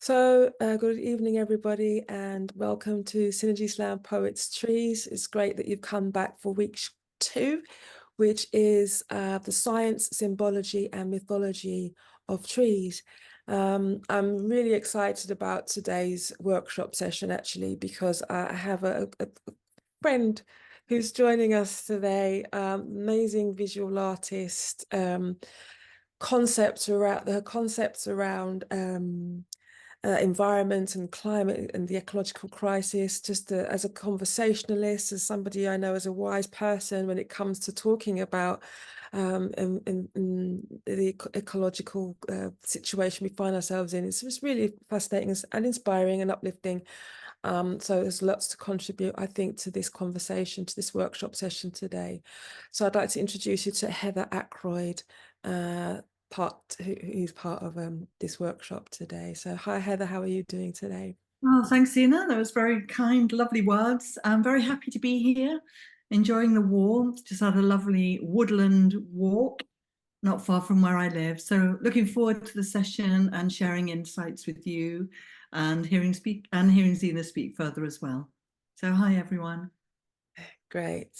Good evening, everybody, and welcome to Synergy Slam Poets Trees. It's great that you've come back for week 2, which is the science, symbology, and mythology of trees. I'm really excited about today's workshop session, actually, because I have a friend who's joining us today, amazing visual artist, concepts around environment and climate and the ecological crisis, just as a conversationalist, as somebody I know as a wise person when it comes to talking about the ecological situation we find ourselves in. It's just really fascinating and inspiring and uplifting. So there's lots to contribute, I think, to this conversation, to this workshop session today. So I'd like to introduce you to Heather Ackroyd, who's part of this workshop today. So hi Heather, how are you doing today? Oh, thanks, Zena. That was very kind, lovely words. I'm very happy to be here, enjoying the warmth. Just had a lovely woodland walk, not far from where I live. So looking forward to the session and sharing insights with you and hearing Zena speak further as well. So hi, everyone. Great.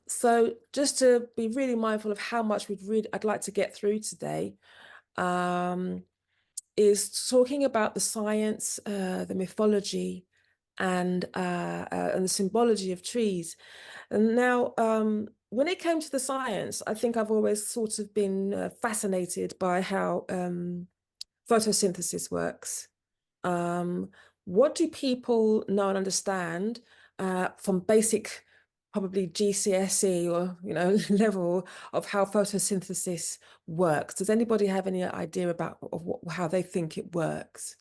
So just to be really mindful of how much I'd like to get through today, is talking about the science, the mythology, and the symbology of trees. And now, when it came to the science, I think I've always sort of been fascinated by how photosynthesis works. What do people know and understand from basic, probably GCSE or level of how photosynthesis works? Does anybody have any idea about how they think it works?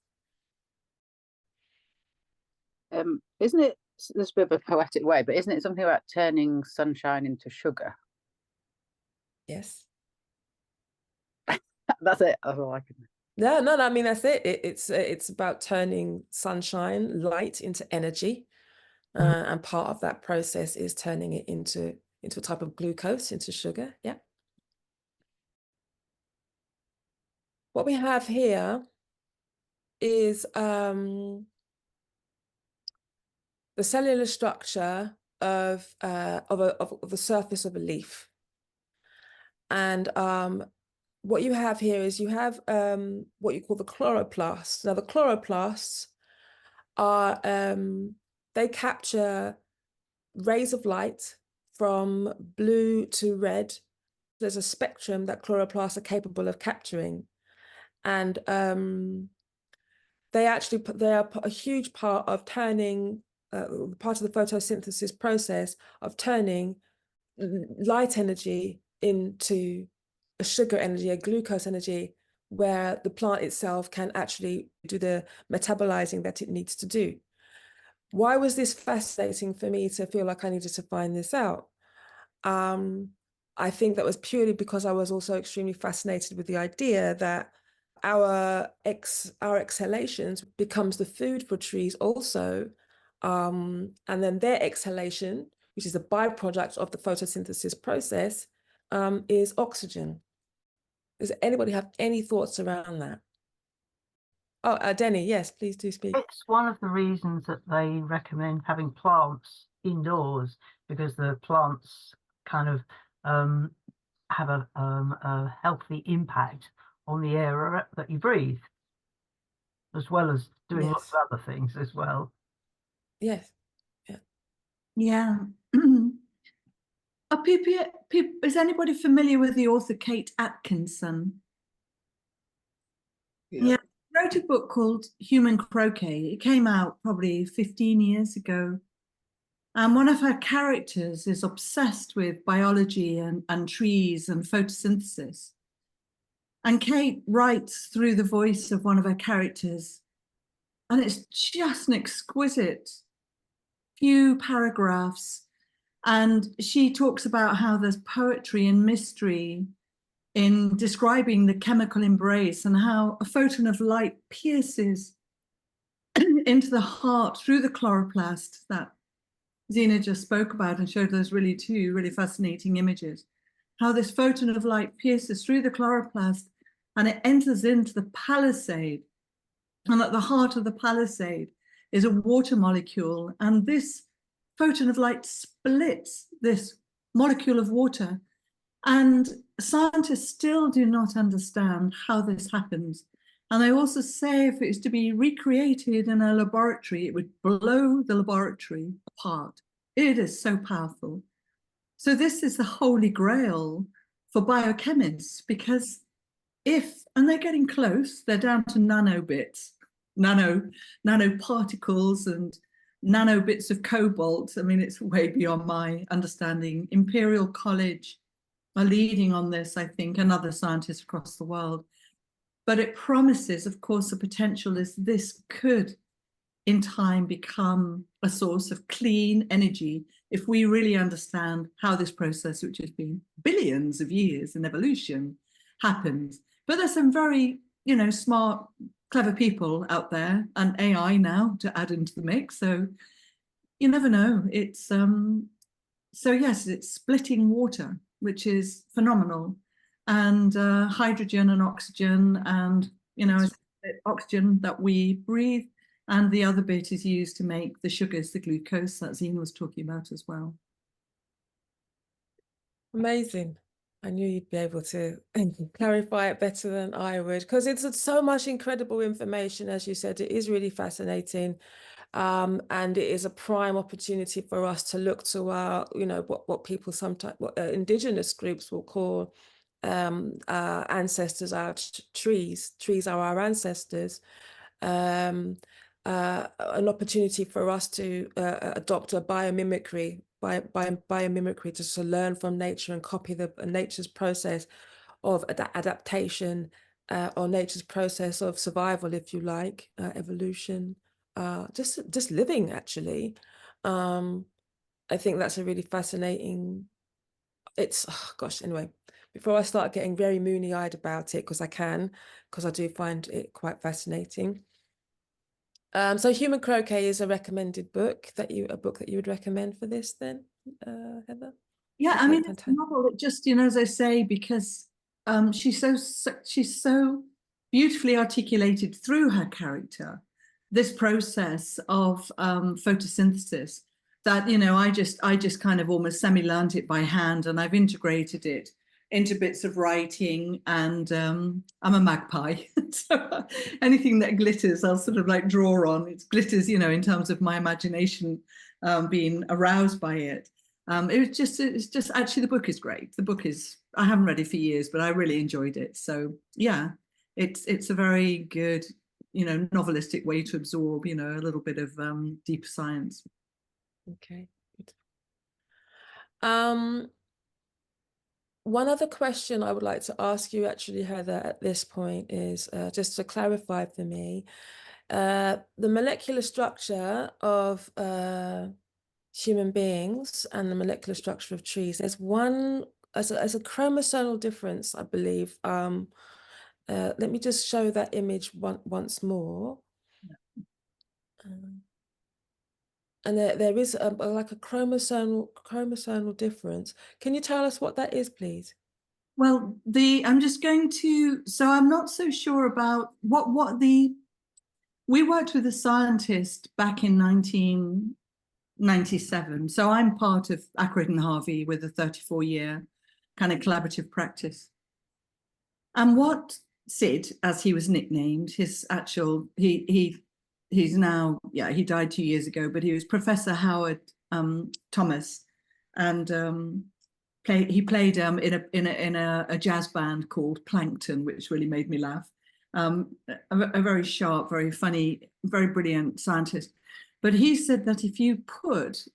Isn't it, there's a bit of a poetic way, but isn't it something about turning sunshine into sugar? Yes. That's it. That's all I can. No, I mean, that's it. It's about turning sunshine, light into energy. And part of that process is turning it into a type of glucose, into sugar. Yeah. What we have here is the cellular structure of the surface of a leaf. And what you have here is you have what you call the chloroplasts. Now, the chloroplasts are they capture rays of light from blue to red. There's a spectrum that chloroplasts are capable of capturing, and they are a huge part of turning part of the photosynthesis process of turning light energy into a sugar energy, a glucose energy, where the plant itself can actually do the metabolizing that it needs to do. Why was this fascinating for me to feel like I needed to find this out? I think that was purely because I was also extremely fascinated with the idea that our exhalations becomes the food for trees also. And then their exhalation, which is a byproduct of the photosynthesis process, is oxygen. Does anybody have any thoughts around that? Oh, Denny, yes, please do speak. It's one of the reasons that they recommend having plants indoors, because the plants kind of have a healthy impact on the air that you breathe, as well as doing lots of other things as well. Yes. Yeah. Is anybody familiar with the author Kate Atkinson? Yeah. Wrote a book called Human Croquet. It came out probably 15 years ago. And one of her characters is obsessed with biology and trees and photosynthesis. And Kate writes through the voice of one of her characters. And it's just an exquisite few paragraphs. And she talks about how there's poetry and mystery in describing the chemical embrace and how a photon of light pierces into the heart through the chloroplast that Zena just spoke about and showed those two really fascinating images. How this photon of light pierces through the chloroplast and it enters into the palisade. And at the heart of the palisade is a water molecule. And this photon of light splits this molecule of water. And scientists still do not understand how this happens. And they also say if it's to be recreated in a laboratory, it would blow the laboratory apart. It is so powerful. So this is the holy grail for biochemists, because and they're getting close, they're down to nanobits, nanoparticles and nanobits of cobalt. I mean, it's way beyond my understanding. Imperial College are leading on this, I think, and other scientists across the world. But it promises, of course, the potential is this could in time become a source of clean energy if we really understand how this process, which has been billions of years in evolution, happens. But there's some very, smart, clever people out there, and AI now to add into the mix. So you never know. It's so yes, it's splitting water, which is phenomenal, and hydrogen and oxygen, and oxygen that we breathe, and the other bit is used to make the sugars, the glucose that Zena was talking about as well. Amazing. I knew you'd be able to clarify it better than I would, because it's so much incredible information. As you said, it is really fascinating. And it is a prime opportunity for us to look to our, what people sometimes, what indigenous groups will call our ancestors, our trees. Trees are our ancestors. An opportunity for us to adopt a biomimicry, biomimicry, just to learn from nature and copy nature's process of adaptation, or nature's process of survival, if you like, evolution, just living, actually. I think that's a really fascinating, anyway, before I start getting very moony-eyed about it, because I do find it quite fascinating. So Human Croquet is a recommended book that you would recommend for this then, Heather? Yeah, Okay, I mean, fantastic. it's a novel that just, as I say, because she's so beautifully articulated through her character, this process of photosynthesis, that, I just kind of almost semi-learned it by hand, and I've integrated it into bits of writing, and I'm a magpie. So anything that glitters, I'll sort of like draw on. It glitters, in terms of my imagination being aroused by it. It's just actually, the book is great. The book is, I haven't read it for years, but I really enjoyed it. So yeah, it's a very good, novelistic way to absorb, a little bit of deep science. Okay. One other question I would like to ask you, actually, Heather, at this point is just to clarify for me, the molecular structure of human beings and the molecular structure of trees. There's one as a chromosomal difference, I believe. Let me just show that image once more. And there is like a chromosomal difference. Can you tell us what that is, please? Well, I'm just going to, so I'm not so sure about we worked with a scientist back in 1997. So I'm part of Ackroyd and Harvey with a 34-year kind of collaborative practice. And what Sid, as he was nicknamed, his actual, he's now, he died 2 years ago, but he was Professor Howard Thomas, and he played in a jazz band called Plankton, which really made me laugh. A very sharp, very funny, very brilliant scientist. But he said that if you put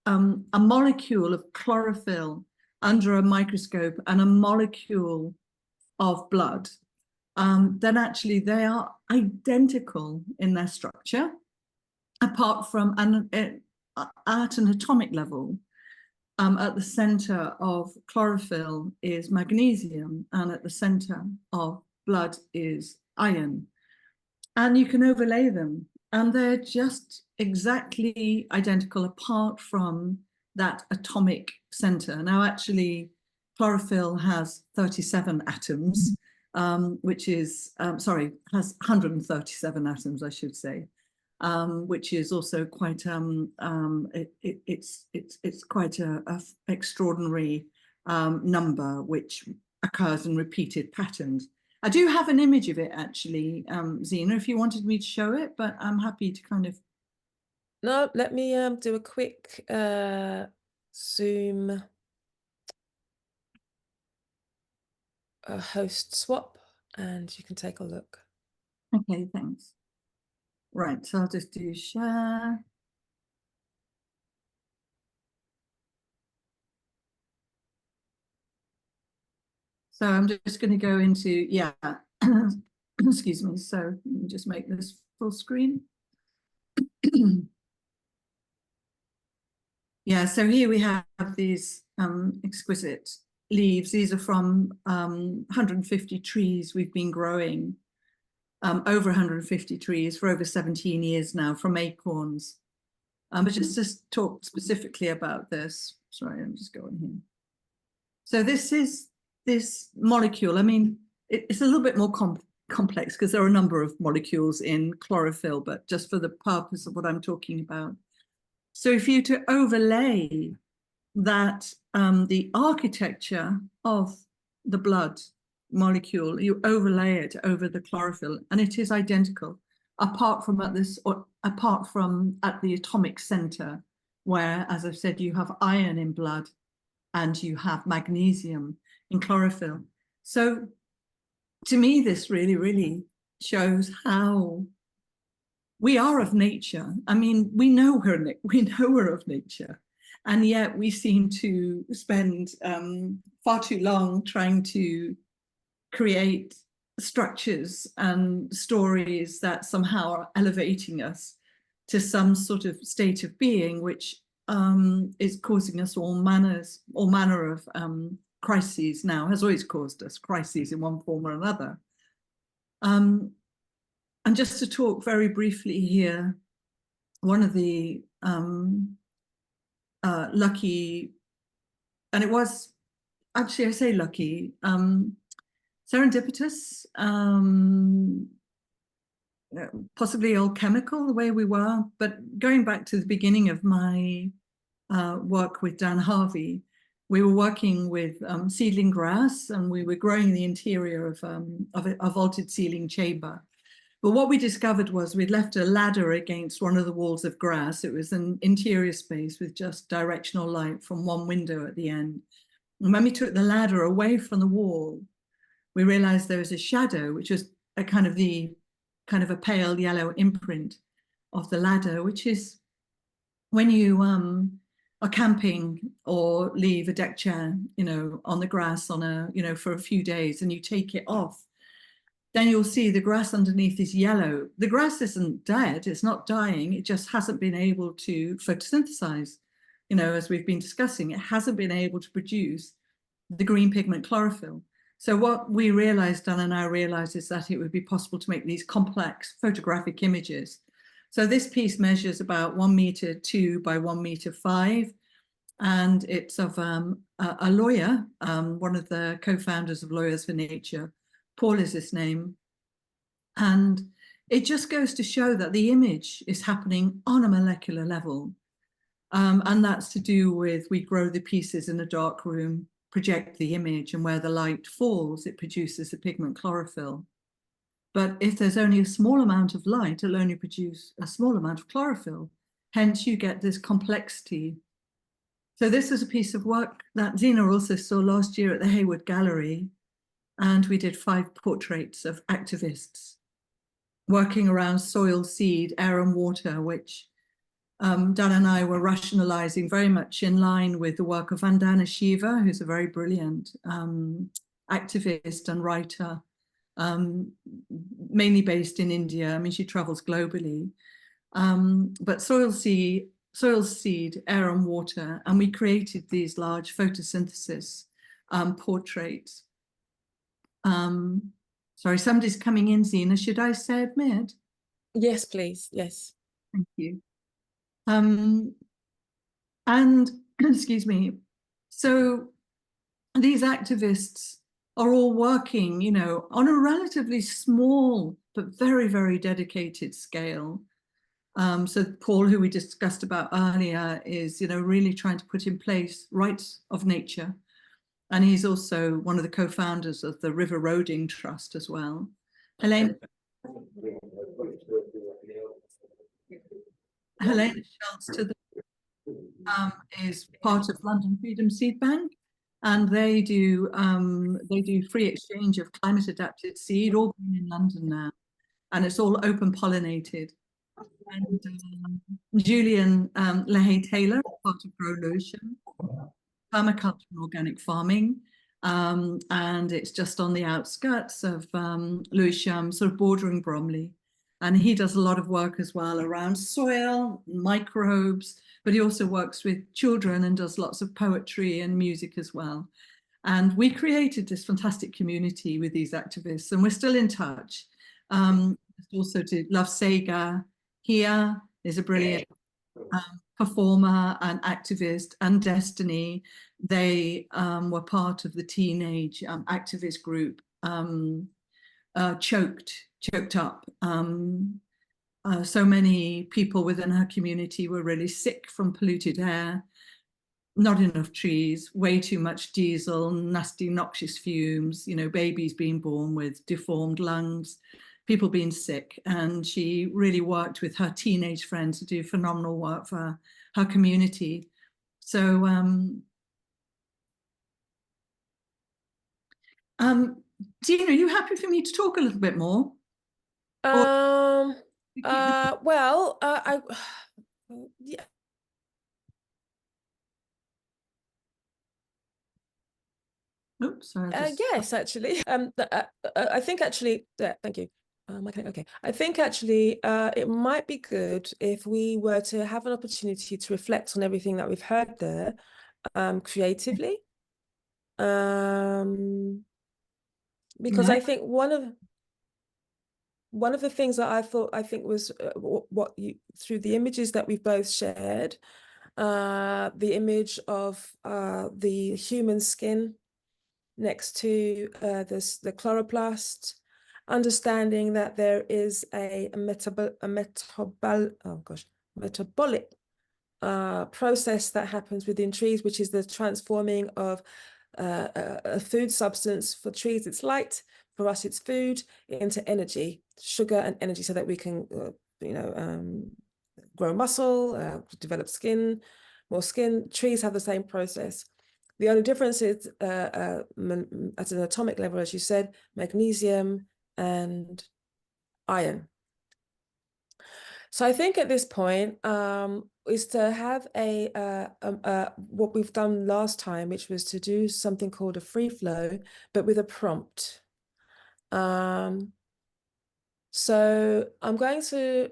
a molecule of chlorophyll under a microscope and a molecule of blood, then actually they are identical in their structure, apart from at an atomic level. At the center of chlorophyll is magnesium, and at the center of blood is iron. And you can overlay them, and they're just exactly identical apart from that atomic center. Now, actually, chlorophyll has 37 atoms, which is, sorry, has 137 atoms, I should say, which is also quite, it's quite a extraordinary number, which occurs in repeated patterns. I do have an image of it, actually, Zena, if you wanted me to show it, but I'm happy to kind of... No, let me do a quick Zoom host swap, and you can take a look. Okay, thanks. Right, so I'll just do share. So I'm just going to go into, yeah, excuse me. So let me just make this full screen. Yeah, so here we have these exquisite leaves. These are from 150 trees we've been growing, over 150 trees for over 17 years now, from acorns. But just to talk specifically about this, sorry, I'm just going here. So this is this molecule. I mean, it's a little bit more complex because there are a number of molecules in chlorophyll, but just for the purpose of what I'm talking about. So if you to overlay that, the architecture of the blood molecule, you overlay it over the chlorophyll, and it is identical, apart from at the atomic center, where, as I've said, you have iron in blood and you have magnesium in chlorophyll. So to me, this really, really shows how we are of nature. I mean, we know we're of nature, and yet we seem to spend far too long trying to create structures and stories that somehow are elevating us to some sort of state of being, which is causing us all manner of crises now, has always caused us crises in one form or another. And just to talk very briefly here, one of the lucky, and it was, actually I say lucky, serendipitous, possibly alchemical the way we were, but going back to the beginning of my work with Dan Harvey, we were working with seedling grass, and we were growing the interior of a vaulted ceiling chamber. But what we discovered was we'd left a ladder against one of the walls of grass. It was an interior space with just directional light from one window at the end. And when we took the ladder away from the wall, we realized there was a shadow, which was a kind of a pale yellow imprint of the ladder, which is when you are camping or leave a deck chair, on the grass for a few days, and you take it off, then you'll see the grass underneath is yellow. The grass isn't dead, it's not dying, it just hasn't been able to photosynthesize. As we've been discussing, it hasn't been able to produce the green pigment chlorophyll. So what we realized, Dan and I realized, is that it would be possible to make these complex photographic images. So this piece measures about 1 meter 2 by 1 meter 5. And it's of a lawyer, one of the co-founders of Lawyers for Nature. Paul is his name. And it just goes to show that the image is happening on a molecular level. And that's to do with, we grow the pieces in a dark room, project the image, and where the light falls, it produces the pigment chlorophyll. But if there's only a small amount of light, it'll only produce a small amount of chlorophyll. Hence, you get this complexity. So this is a piece of work that Zena also saw last year at the Hayward Gallery. And we did 5 portraits of activists working around soil, seed, air, and water, which Dan and I were rationalizing very much in line with the work of Vandana Shiva, who's a very brilliant activist and writer, mainly based in India. I mean, she travels globally. But soil, seed, air, and water, and we created these large photosynthesis portraits. Sorry, somebody's coming in, Zena. Should I say admit? Yes, please. Yes. Thank you. And excuse me. So these activists are all working, you know, on a relatively small but very, very dedicated scale. So Paul, who we discussed about earlier, is, you know, really trying to put in place rights of nature. And he's also one of the co-founders of the River Roading Trust as well. Helena Schultz to the, is part of London Freedom Seed Bank, and they do free exchange of climate adapted seed, all in London now, and it's all open pollinated. And Julian Leahy Taylor, part of Grow Lewisham, permaculture and organic farming. And it's just on the outskirts of Lewisham, sort of bordering Bromley. And he does a lot of work as well around soil, microbes, but he also works with children and does lots of poetry and music as well. And we created this fantastic community with these activists, and we're still in touch. Also to Love Sega here is a brilliant performer and activist, and Destiny. They were part of the teenage activist group Choked Up. So many people within her community were really sick from polluted air, not enough trees, way too much diesel, nasty noxious fumes, you know, babies being born with deformed lungs, people being sick. And she really worked with her teenage friends to do phenomenal work for her community. So Dina, are you happy for me to talk a little bit more? Well, yeah. Oops, sorry. Yes, actually. I think actually, thank you. Okay. I think actually it might be good if we were to have an opportunity to reflect on everything that we've heard there creatively. Because I think one of the things that I think was what you, through the images that we've both shared, the image of the human skin next to the chloroplast, understanding that there is a metabolic process that happens within trees, which is the transforming of a food substance. For trees, it's light. For us, it's food, into energy, sugar and energy, so that we can, grow muscle, develop skin, more skin. Trees have the same process. The only difference is at an atomic level, as you said, magnesium and iron. So I think at this point is to have what we've done last time, which was to do something called a free flow, but with a prompt. So I'm going to,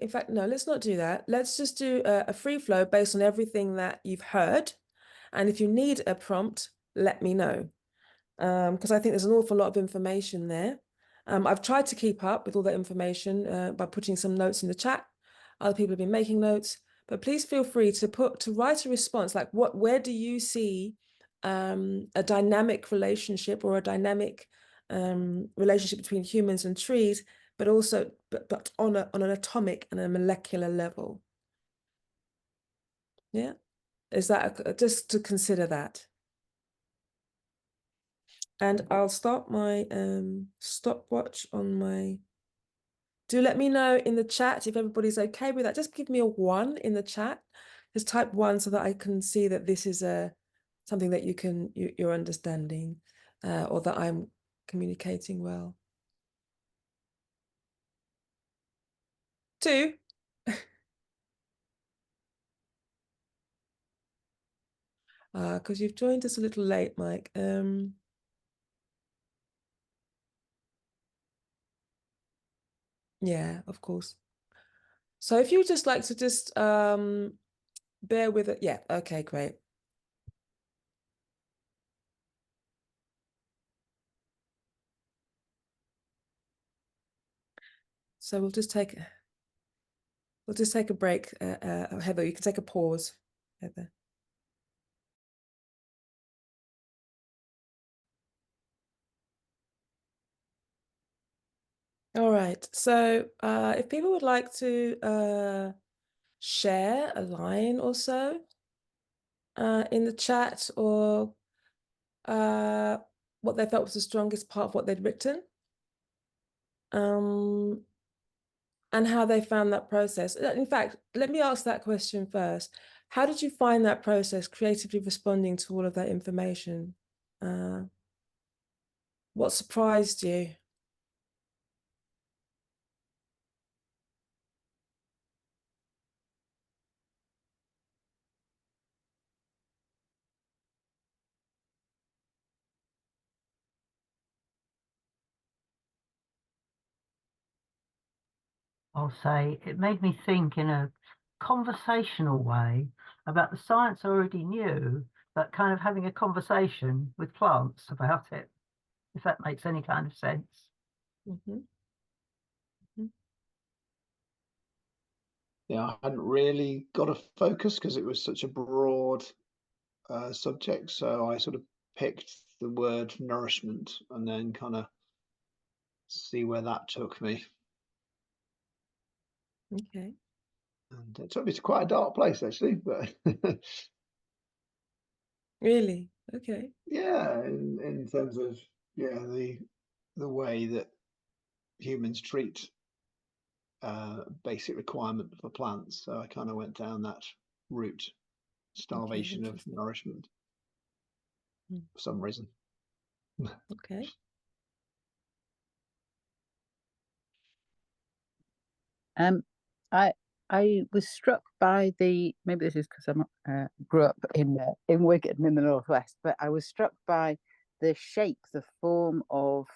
in fact, no, let's not do that. Let's just do a free flow based on everything that you've heard. And if you need a prompt, let me know. Because I think there's an awful lot of information there. I've tried to keep up with all that information by putting some notes in the chat. Other people have been making notes, but please feel free to write a response. Like, where do you see a dynamic relationship, or a dynamic relationship between humans and trees, but also but on an atomic and a molecular level? Yeah, is that just to consider that? And I'll start my stopwatch on my. Do let me know in the chat if everybody's okay with that. Just give me a 1 in the chat. Just type 1 so that I can see that this is something that you're understanding, or that I'm communicating well. 2. Because you've joined us a little late, Mike. Yeah, of course. So if you just like to just bear with it. Yeah, okay, great. So we'll just take a break. Heather, you can take a pause, Heather. All right. So if people would like to share a line or so in the chat, or what they felt was the strongest part of what they'd written, and how they found that process. In fact, let me ask that question first. How did you find that process, creatively responding to all of that information? What surprised you? I'll say it made me think in a conversational way about the science I already knew, but kind of having a conversation with plants about it, if that makes any kind of sense. Mm-hmm. Mm-hmm. Yeah, I hadn't really got a focus because it was such a broad subject. So I sort of picked the word nourishment and then kind of see where that took me. Okay. And it took me to quite a dark place, actually. But Really? Okay. yeah, in terms of the way that humans treat basic requirement for plants. So I kind of went down that route, starvation of Interesting. nourishment for some reason. Okay. I was struck by maybe this is because I grew up in Wigan in the northwest, but I was struck by the shape, the form of,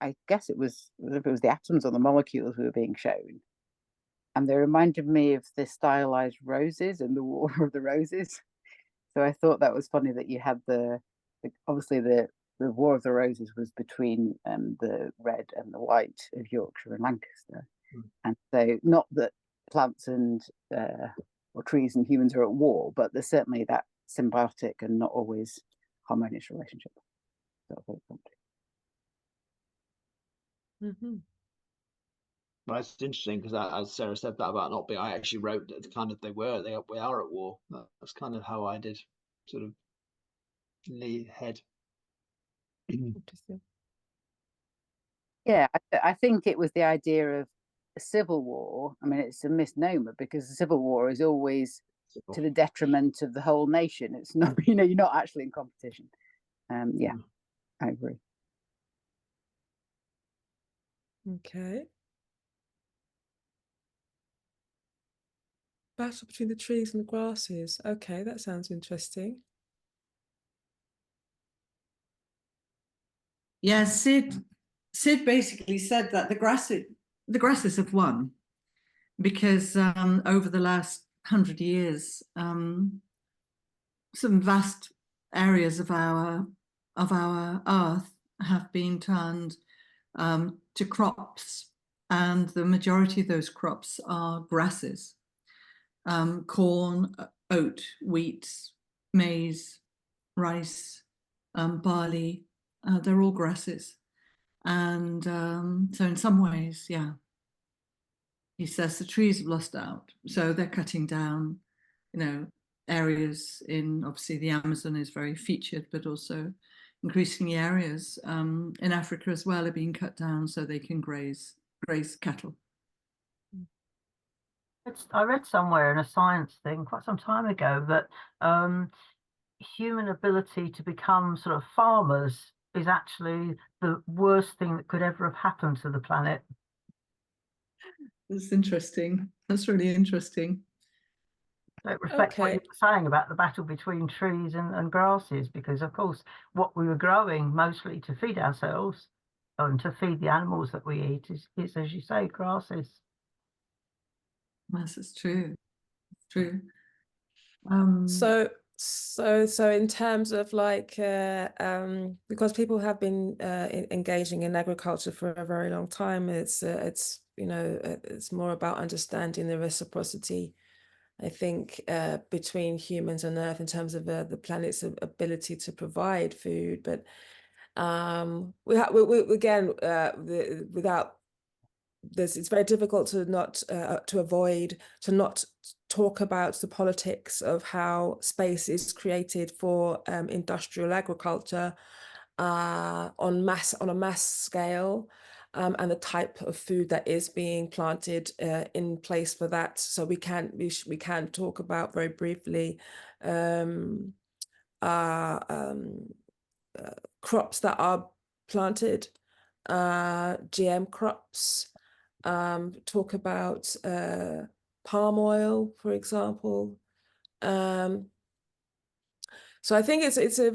I guess it was the atoms or the molecules we were being shown, and they reminded me of the stylized roses in the War of the Roses. So I thought that was funny that you had obviously the War of the Roses was between the red and the white of Yorkshire and Lancaster. And so, not that plants and or trees and humans are at war, but there's certainly that symbiotic and not always harmonious relationship. Mm-hmm. Well, it's interesting because, as Sarah said that about not being, I actually wrote that kind of we are at war. That's kind of how I did sort of head. Interesting. Yeah, I think it was the idea of a civil war. I mean, it's a misnomer because the civil war is always to the detriment of the whole nation. It's not, you're not actually in competition. Yeah, I agree. Okay. Battle between the trees and the grasses. Okay, that sounds interesting. Yeah, Sid basically said that the grasses have won because over the last 100 years, some vast areas of our earth have been turned to crops, and the majority of those crops are grasses: corn, oat, wheat, maize, rice, barley. They're all grasses. And so in some ways, yeah, he says the trees have lost out. So they're cutting down, areas obviously the Amazon is very featured, but also increasingly areas in Africa as well are being cut down so they can graze cattle. I read somewhere in a science thing quite some time ago that human ability to become sort of farmers is actually the worst thing that could ever have happened to the planet. That's interesting. That's really interesting. So it reflects what you were saying about the battle between trees and grasses, because of course what we were growing mostly to feed ourselves and to feed the animals that we eat is as you say, grasses. Yes, it's true. It's true. So in terms of like because people have been engaging in agriculture for a very long time, it's it's more about understanding the reciprocity, I think, between humans and Earth in terms of the planet's ability to provide food. But we again without it's very difficult to not to not talk about the politics of how space is created for industrial agriculture on a mass scale, and the type of food that is being planted in place for that. So we can talk about very briefly crops that are planted, GM crops, talk about palm oil, for example. So I think it's a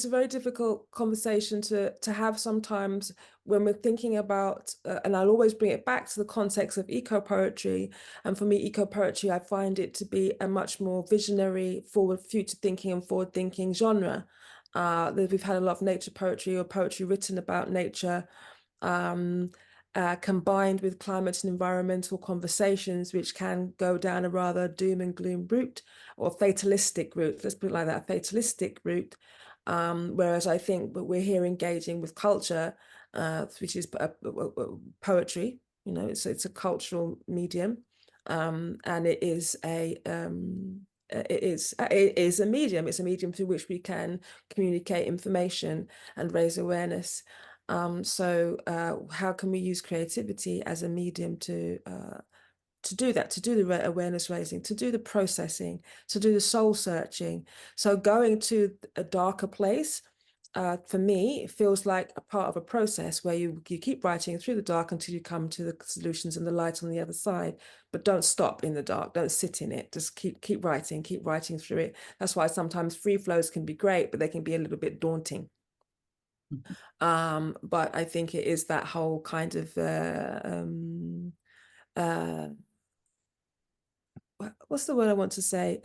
very difficult conversation to have sometimes when we're thinking about, and I'll always bring it back to the context of eco poetry. And for me, eco poetry, I find it to be a much more visionary, future thinking and forward thinking genre. We've had a lot of nature poetry or poetry written about nature, combined with climate and environmental conversations, which can go down a rather doom and gloom route or fatalistic route. Let's put it like that, a fatalistic route. Whereas I think we're here engaging with culture, which is poetry. You know, it's a cultural medium, and it is a medium. It's a medium through which we can communicate information and raise awareness. So how can we use creativity as a medium to do that, to do the awareness raising, to do the processing, to do the soul searching? So going to a darker place, for me, it feels like a part of a process where you keep writing through the dark until you come to the solutions and the light on the other side. But don't stop in the dark, don't sit in it, just keep writing through it. That's why sometimes free flows can be great, but they can be a little bit daunting. But I think it is that whole kind of what's the word I want to say?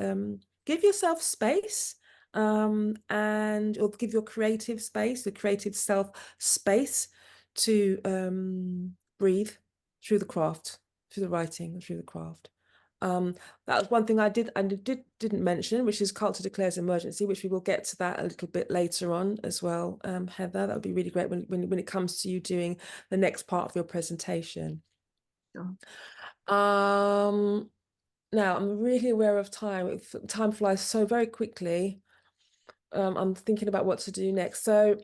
Give yourself space, or give your creative space, the creative self space to breathe through the craft, through the writing, through the craft. That was one thing I didn't mention, which is culture declares emergency, which we will get to that a little bit later on as well. Heather, that would be really great when it comes to you doing the next part of your presentation. Sure. Now I'm really aware of time. Time flies so very quickly. I'm thinking about what to do next. So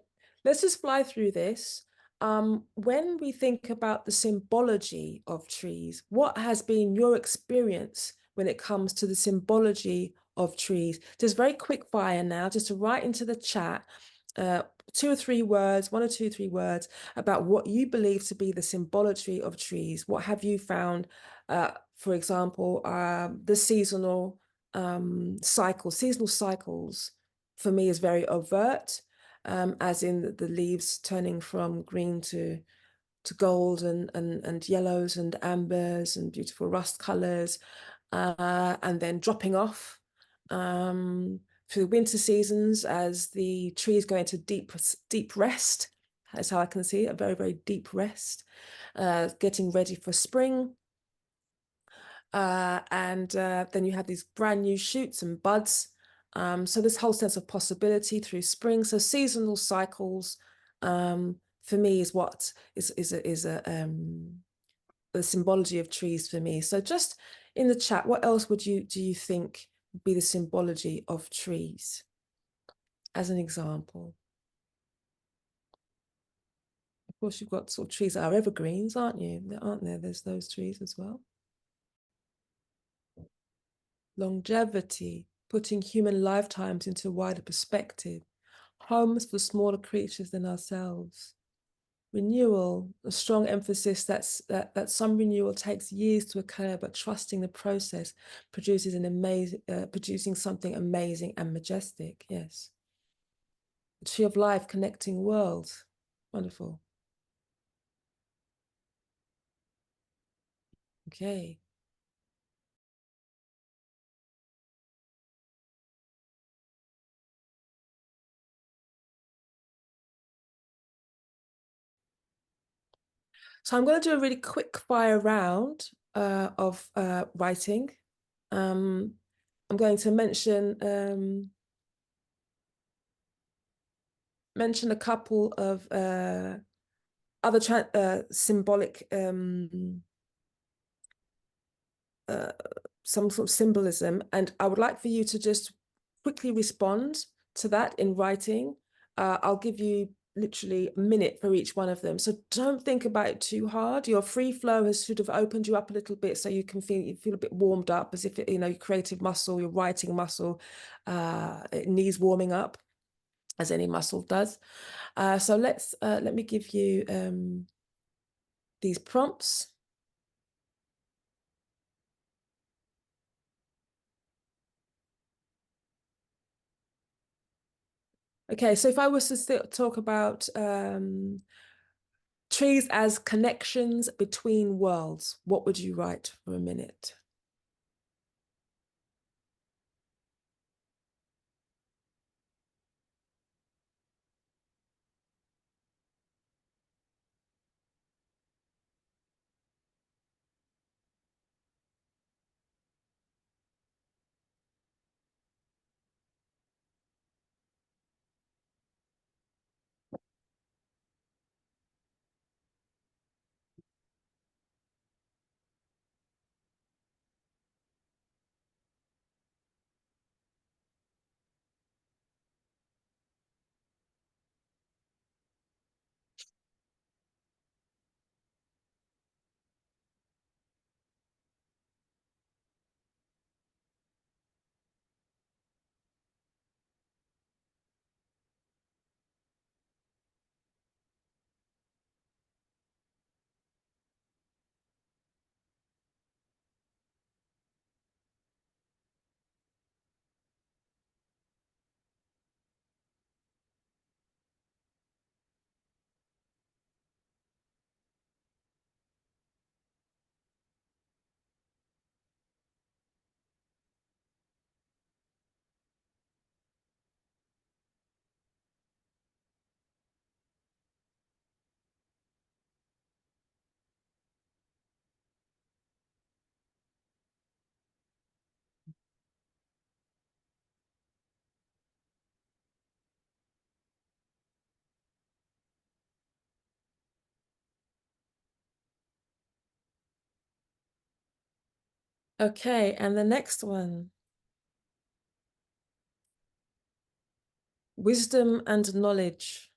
let's just fly through this. When we think about the symbology of trees, what has been your experience when it comes to the symbology of trees? Just very quick fire now, just to write into the chat, 2 or 3 words, 1 or 2, 3 words about what you believe to be the symbology of trees. What have you found? For example, the seasonal seasonal cycles for me is very overt, as in the leaves turning from green to gold and yellows and ambers and beautiful rust colors, and then dropping off through the winter seasons as the trees go into deep rest. That's how I can see it, a very, very deep rest, getting ready for spring. And then you have these brand new shoots and buds. So this whole sense of possibility through spring. So seasonal cycles, for me, is what is the symbology of trees for me. So just in the chat, what else do you think would be the symbology of trees, as an example? Of course, you've got sort of trees that are evergreens, aren't you? Aren't there? There's those trees as well. Longevity, putting human lifetimes into a wider perspective, homes for smaller creatures than ourselves. Renewal, a strong emphasis that some renewal takes years to occur, but trusting the process produces producing something amazing and majestic. Yes. The tree of life connecting worlds. Wonderful. Okay. So I'm going to do a really quick fire round of writing. I'm going to mention a couple of other symbolic some sort of symbolism, and I would like for you to just quickly respond to that in writing. I'll give you literally a minute for each one of them. So don't think about it too hard. Your free flow has sort of opened you up a little bit, so you can feel a bit warmed up, as if your creative muscle, your writing muscle, it needs warming up, as any muscle does. So let me give you these prompts. Okay, so if I was to talk about trees as connections between worlds, what would you write for a minute? Okay, and the next one. Wisdom and knowledge.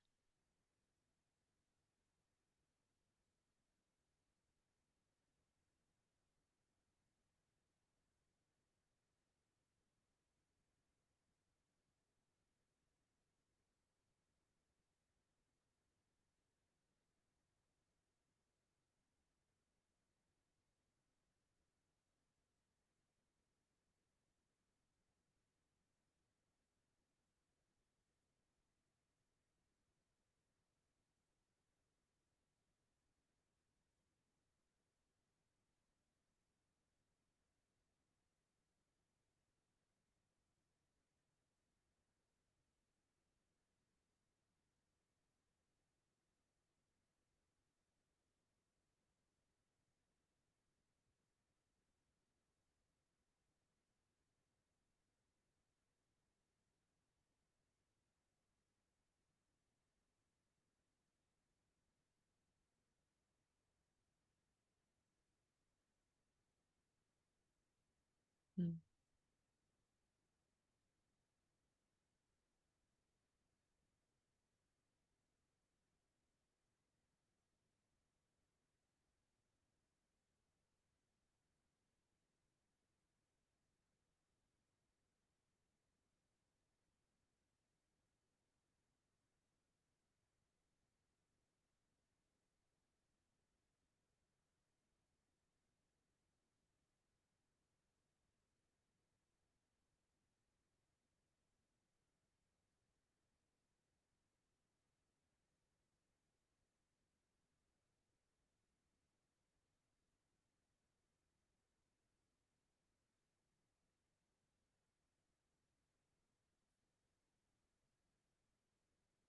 Mm.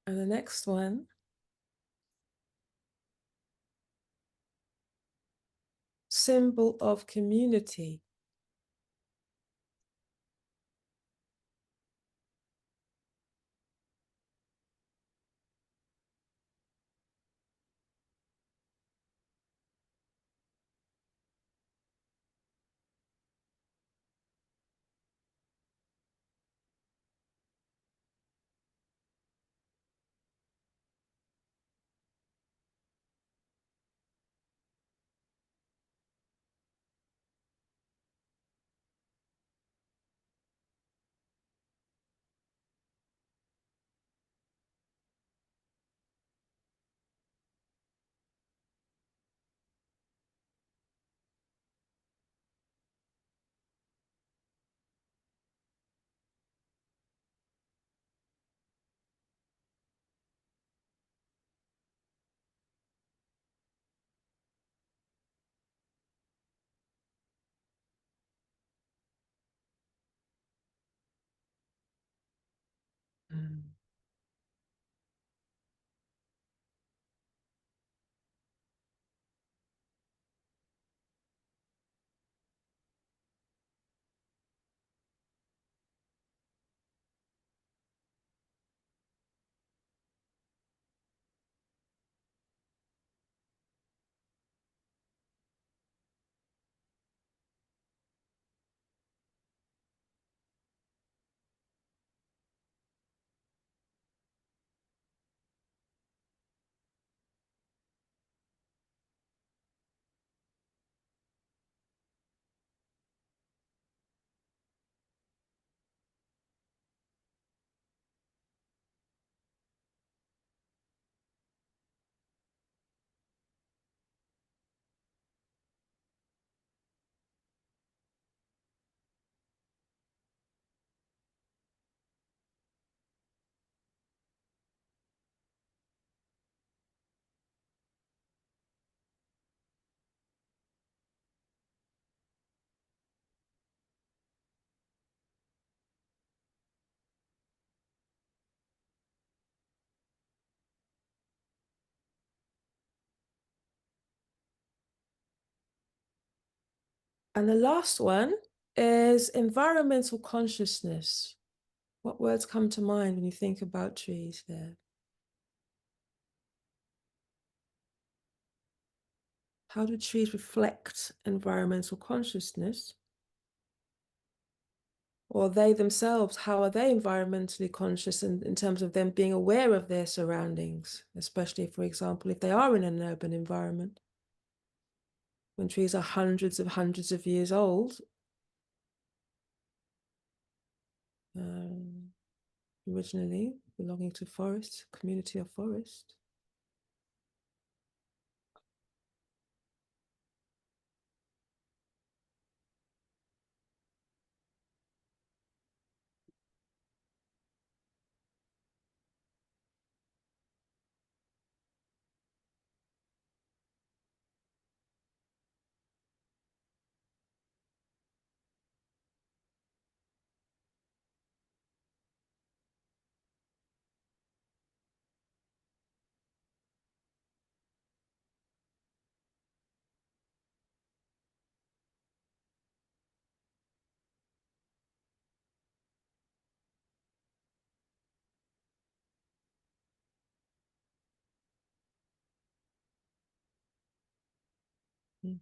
And the next one. Symbol of community. And the last one is environmental consciousness. What words come to mind when you think about trees there? How do trees reflect environmental consciousness? Or they themselves, how are they environmentally conscious in terms of them being aware of their surroundings, especially, for example, if they are in an urban environment? When trees are hundreds of years old, originally belonging to forest, community of forest. Mm.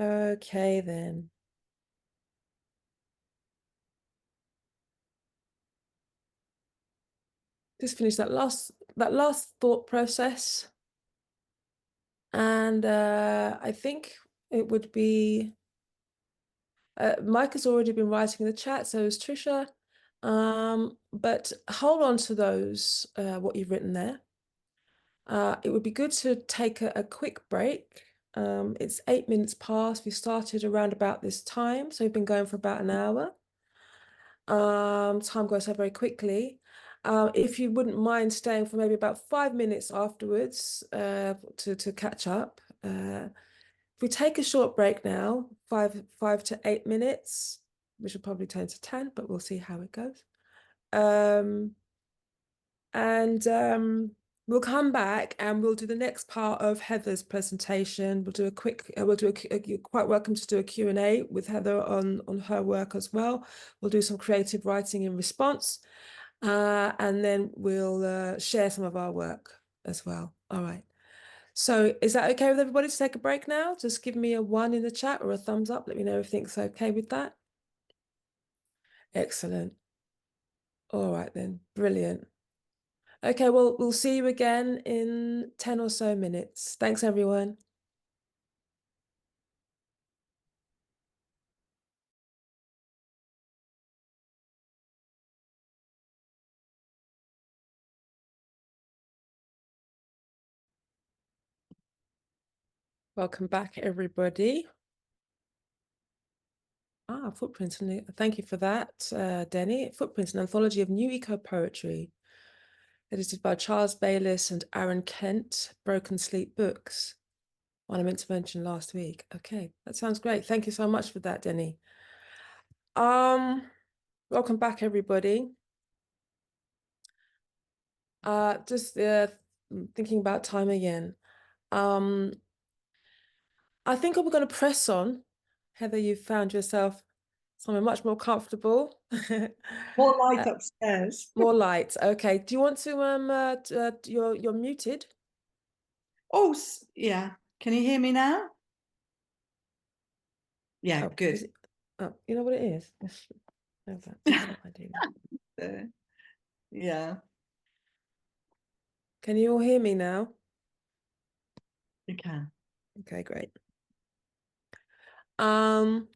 Okay, then. Just finish that last thought process. And I think it would be, Mike has already been writing in the chat, so has Trisha. But hold on to those, what you've written there. It would be good to take a quick break. It's 8 minutes past. We started around about this time, so we've been going for about an hour. Time goes so very quickly. If you wouldn't mind staying for maybe about 5 minutes afterwards to catch up. If we take a short break now, 5 to 8 minutes, which will probably turn to 10, but we'll see how it goes. We'll come back and we'll do the next part of Heather's presentation. We'll do a quick, you're quite welcome to do a Q&A with Heather on her work as well. We'll do some creative writing in response. And then we'll share some of our work as well. All right. So is that okay with everybody to take a break now? Just give me a 1 in the chat or a thumbs up. Let me know if everything's okay with that. Excellent. All right then. Brilliant. Okay, well, we'll see you again in 10 or so minutes. Thanks, everyone. Welcome back, everybody. Footprints. Thank you for that, Denny. Footprints, an anthology of new eco-poetry, edited by Charles Bayliss and Aaron Kent, Broken Sleep Books. One I meant to mention last week. Okay, that sounds great. Thank you so much for that, Denny. Welcome back, everybody. Just thinking about time again. I think we're going to press on. Heather, you've found yourself somewhere much more comfortable. More light upstairs. More light. Okay. Do you want to you're muted? Oh, yeah. Can you hear me now? Yeah, Oh, good. is it- oh, you know what it is? No, that's what I do now. Yeah, Can you all hear me now? you can. Okay, great. Um,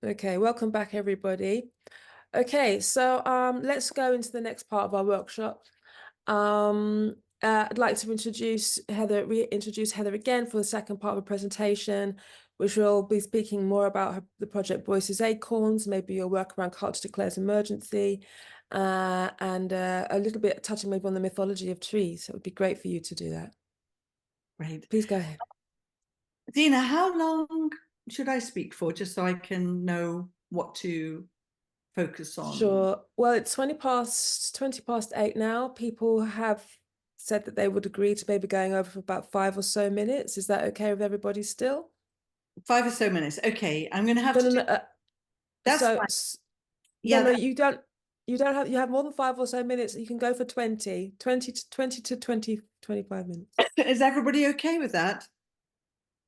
okay, welcome back, everybody. Okay, so let's go into the next part of our workshop. I'd like to reintroduce Heather again for the second part of the presentation, which will be speaking more about the project Voices Acorns, maybe your work around Culture Declares Emergency, and a little bit touching maybe on the mythology of trees. So it would be great for you to do that. Great. Please go ahead. Dina, how long should I speak for, just so I can know what to focus on? Sure. Well, it's 20 past 8 now. People have said that they would agree to maybe going over for about 5 or so minutes. Is that okay with everybody still? 5 or so minutes. Okay, I'm going to have No, to no, do. no. That's So, fine. no, Yeah, no, you don't have, you have more than 5 or so minutes. You can go for 20 to 25 minutes. is everybody okay with that?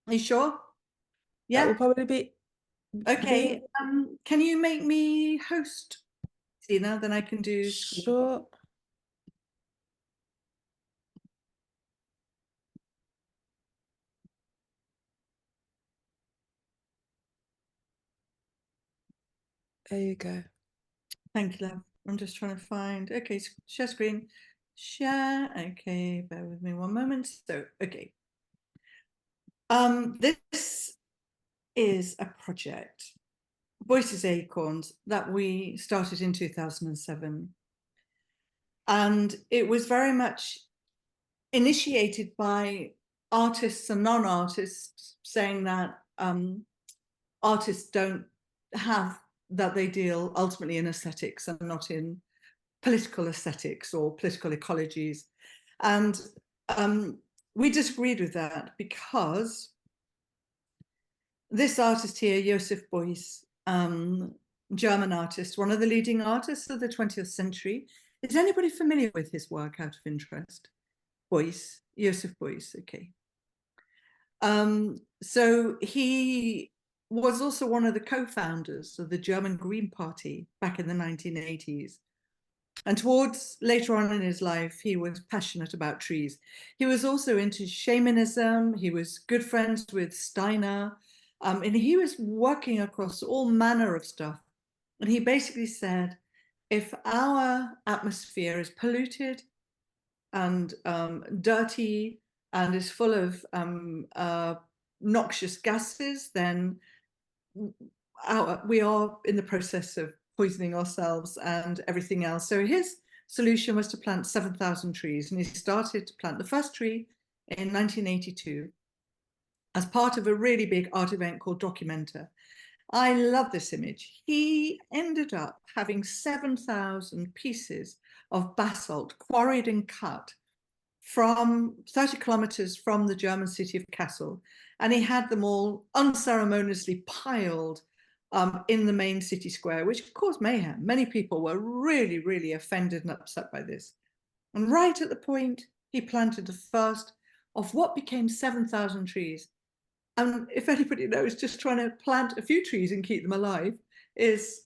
Are you sure? That Yeah. will probably be Okay. Can you make me host, Tina? Then I can do. sure. There you go. Thank you, love. I'm just trying to find. Okay, share screen. Share. Okay, bear with me one moment. So, okay. This is a project, Voices Acorns, that we started in 2007. And it was very much initiated by artists and non-artists saying that artists don't have, that they deal ultimately in aesthetics and not in political aesthetics or political ecologies. And we disagreed with that because this artist here, Joseph Beuys, German artist, one of the leading artists of the 20th century. Is anybody familiar with his work out of interest? Beuys, Joseph Beuys, okay. So he was also one of the co-founders of the German Green Party back in the 1980s. And towards later on in his life, he was passionate about trees. He was also into shamanism. He was good friends with Steiner. And he was working across all manner of stuff. And he basically said, if our atmosphere is polluted and dirty and is full of noxious gases, then we are in the process of poisoning ourselves and everything else. So his solution was to plant 7,000 trees, and he started to plant the first tree in 1982 as part of a really big art event called Documenta. I love this image. He ended up having 7,000 pieces of basalt quarried and cut from 30 kilometers from the German city of Kassel. And he had them all unceremoniously piled in the main city square, which caused mayhem. Many people were really, really offended and upset by this. And right at the point, he planted the first of what became 7,000 trees. And if anybody knows, just trying to plant a few trees and keep them alive is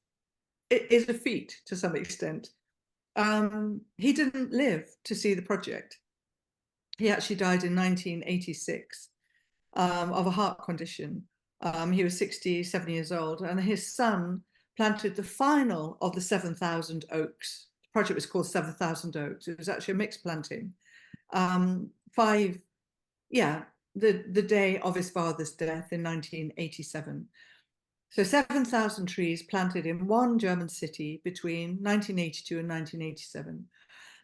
a feat to some extent. He didn't live to see the project. He actually died in 1986 of a heart condition. He was 67 years old, and his son planted the final of the 7,000 oaks. The project was called 7,000 Oaks. It was actually a mixed planting. The day of his father's death in 1987. So 7,000 trees planted in one German city between 1982 and 1987.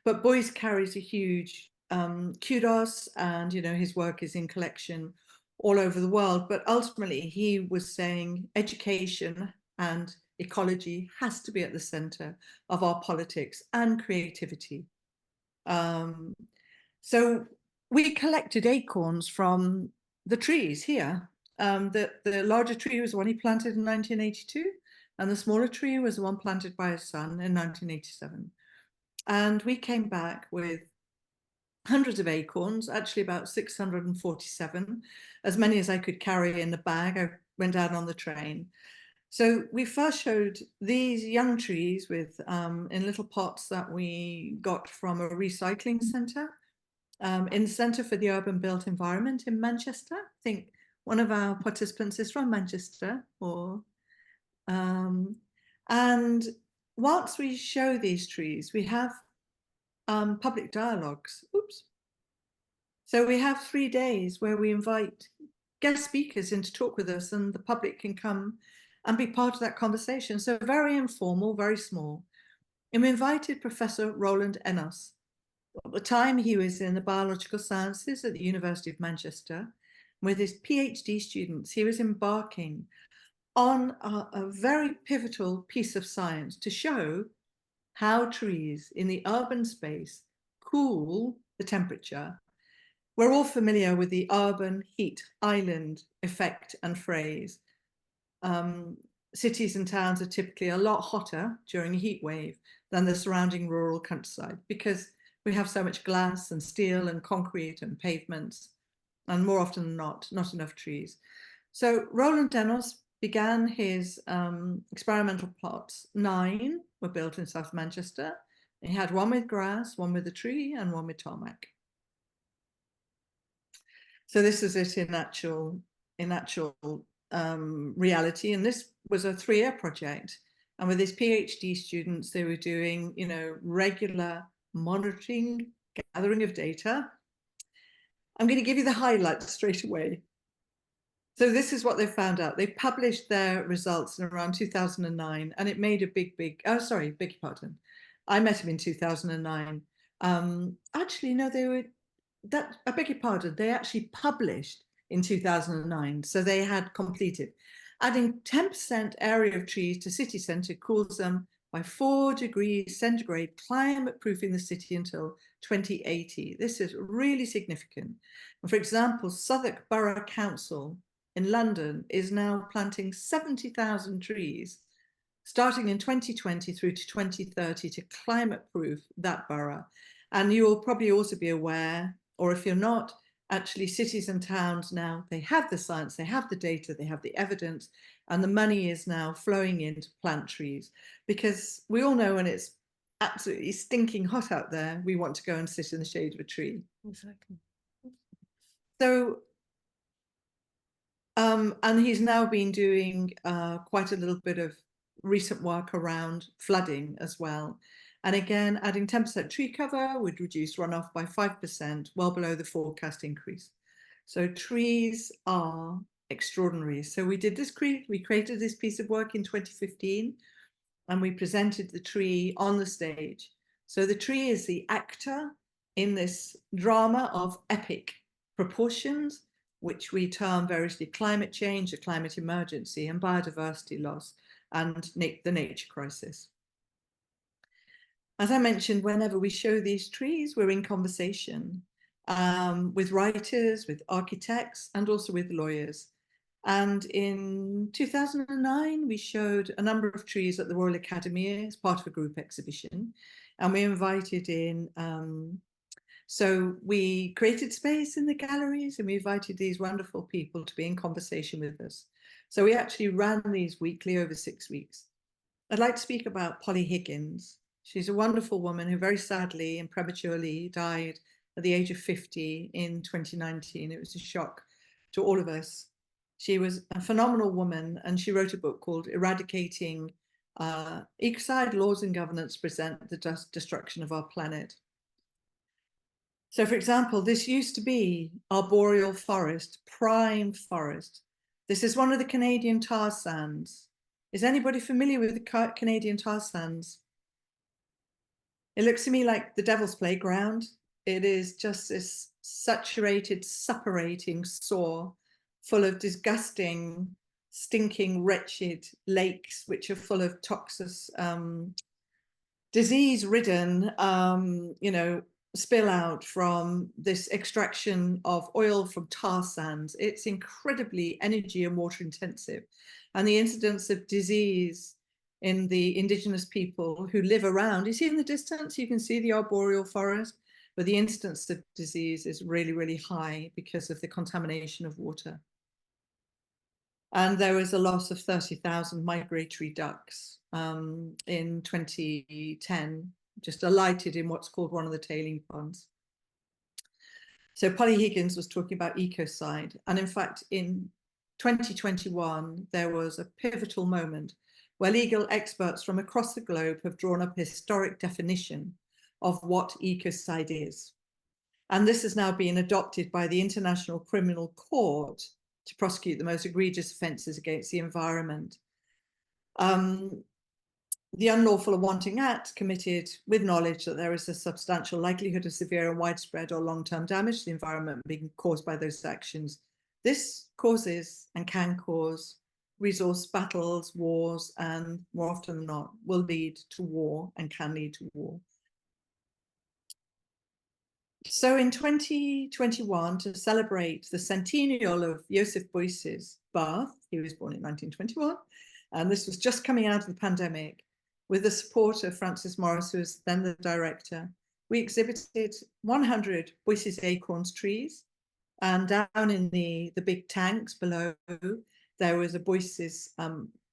But Beuys carries a huge kudos, and his work is in collection all over the world. But ultimately, he was saying education and ecology has to be at the center of our politics and creativity. So we collected acorns from the trees here. The larger tree was the one he planted in 1982, And the smaller tree was the one planted by his son in 1987. And we came back with hundreds of acorns, actually about 647, as many as I could carry in the bag. I went down on the train. So we first showed these young trees with in little pots that we got from a recycling centre in the Centre for the Urban Built Environment in Manchester. I think one of our participants is from Manchester, and whilst we show these trees, we have public dialogues. Oops. So we have 3 days where we invite guest speakers in to talk with us, and the public can come and be part of that conversation. So very informal, very small. And we invited Professor Roland Enos. At the time, he was in the biological sciences at the University of Manchester. With his PhD students, he was embarking on a very pivotal piece of science to show how trees in the urban space cool the temperature. We're all familiar with the urban heat island effect and phrase. Cities and towns are typically a lot hotter during a heat wave than the surrounding rural countryside because we have so much glass and steel and concrete and pavements, and more often than not enough trees. So Roland Enos began his experimental plots. 9 were built in South Manchester. He had one with grass, one with a tree, and one with tarmac. So this is it in actual reality. And this was a 3-year project. And with his PhD students, they were doing, regular monitoring, gathering of data. I'm going to give you the highlights straight away. So this is what they found out. They published their results in around 2009, and it made a beg your pardon. I met him in 2009. Actually, no, I beg your pardon, they actually published in 2009, so they had completed. Adding 10% area of trees to city centre cools them by 4 degrees centigrade, climate-proofing the city until 2080. This is really significant. And for example, Southwark Borough Council in London is now planting 70,000 trees, starting in 2020 through to 2030 to climate-proof that borough. And you will probably also be aware, or if you're not, actually cities and towns now, they have the science, they have the data, they have the evidence, and the money is now flowing in to plant trees. Because we all know when it's absolutely stinking hot out there, we want to go and sit in the shade of a tree. Exactly. So, and he's now been doing quite a little bit of recent work around flooding as well. And again, adding 10% tree cover would reduce runoff by 5%, well below the forecast increase. So trees are extraordinary. So we created this piece of work in 2015, and we presented the tree on the stage. So the tree is the actor in this drama of epic proportions, which we term variously climate change, the climate emergency, and biodiversity loss, and the nature crisis. As I mentioned, whenever we show these trees, we're in conversation with writers, with architects, and also with lawyers. And in 2009, we showed a number of trees at the Royal Academy as part of a group exhibition. And we invited in, so we created space in the galleries, and we invited these wonderful people to be in conversation with us. So we actually ran these weekly over 6 weeks. I'd like to speak about Polly Higgins. She's a wonderful woman who very sadly and prematurely died at the age of 50 in 2019. It was a shock to all of us. She was a phenomenal woman, and she wrote a book called Eradicating Ecocide, Laws and Governance Present the Destruction of Our Planet. So for example, this used to be arboreal forest, prime forest. This is one of the Canadian tar sands. Is anybody familiar with the Canadian tar sands? It looks to me like the Devil's Playground. It is just this saturated, suppurating soil full of disgusting, stinking, wretched lakes, which are full of toxic, disease-ridden, spill out from this extraction of oil from tar sands. It's incredibly energy and water intensive. And the incidence of disease in the indigenous people who live around. You see in the distance, you can see the arboreal forest, but the incidence of disease is really, really high because of the contamination of water. And there was a loss of 30,000 migratory ducks in 2010, just alighted in what's called one of the tailing ponds. So Polly Higgins was talking about ecocide. And in fact, in 2021, there was a pivotal moment where legal experts from across the globe have drawn up a historic definition of what ecocide is. And this has now been adopted by the International Criminal Court to prosecute the most egregious offences against the environment. The Unlawful and Wanton Act committed with knowledge that there is a substantial likelihood of severe and widespread or long-term damage to the environment being caused by those actions. This causes and can cause resource battles, wars, and more often than not will lead to war and can lead to war. So in 2021, to celebrate the centennial of Joseph Beuys's birth, he was born in 1921, and this was just coming out of the pandemic, with the support of Francis Morris, who was then the director, we exhibited 100 Beuys's acorns trees, and down in the big tanks below, there was a Beuys's,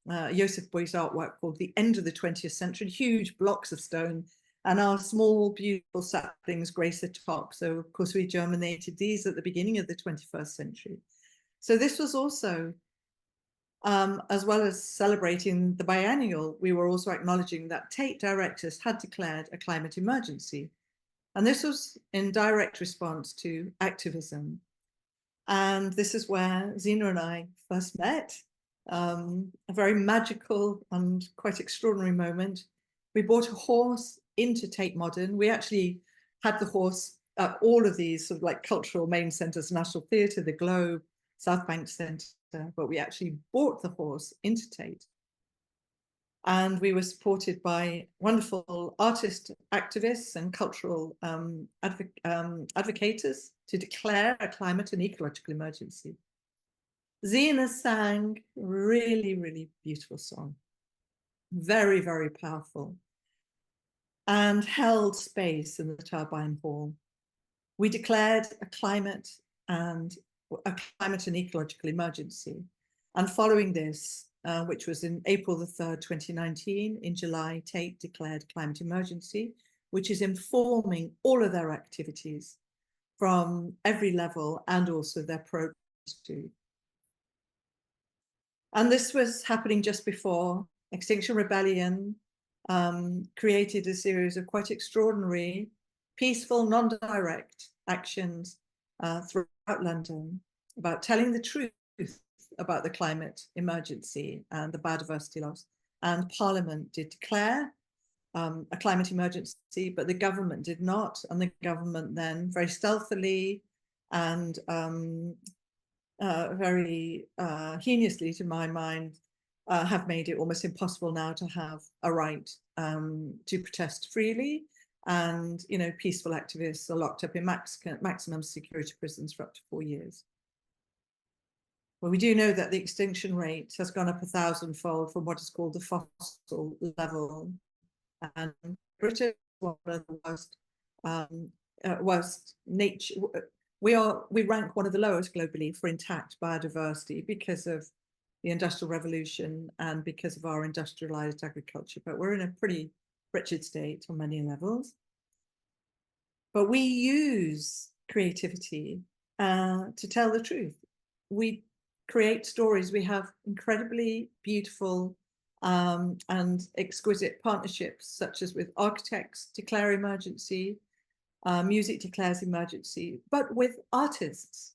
Joseph Beuys artwork called The End of the 20th Century, huge blocks of stone, and our small, beautiful saplings grace the top. So, of course, we germinated these at the beginning of the 21st century. So this was also, as well as celebrating the biennial, we were also acknowledging that Tate directors had declared a climate emergency. And this was in direct response to activism. And this is where Zena and I first met, a very magical and quite extraordinary moment. We bought a horse into Tate Modern. We actually had the horse at all of these sort of like cultural main centres, National Theatre, the Globe, South Bank Centre, but we actually bought the horse into Tate. And we were supported by wonderful artist activists and cultural advocates to declare a climate and ecological emergency. Zena sang really, really beautiful song, very, very powerful, and held space in the Turbine Hall. We declared a climate and ecological emergency. And following this, which was in April the 3rd, 2019, in July, Tate declared climate emergency, which is informing all of their activities from every level and also their programs too. And this was happening just before Extinction Rebellion created a series of quite extraordinary, peaceful, non-direct actions throughout London about telling the truth about the climate emergency and the biodiversity loss. And Parliament did declare a climate emergency, but the government did not. And the government then very stealthily and very heinously, to my mind, have made it almost impossible now to have a right to protest freely. And, you know, peaceful activists are locked up in maximum security prisons for up to 4 years. Well, we do know that the extinction rate has gone up 1,000-fold from what is called the fossil level. And Britain is one of the worst nature. We rank one of the lowest globally for intact biodiversity because of the Industrial Revolution and because of our industrialized agriculture. But we're in a pretty wretched state on many levels. But we use creativity to tell the truth. We create stories. We have incredibly beautiful and exquisite partnerships, such as with architects declare emergency, music declares emergency, but with artists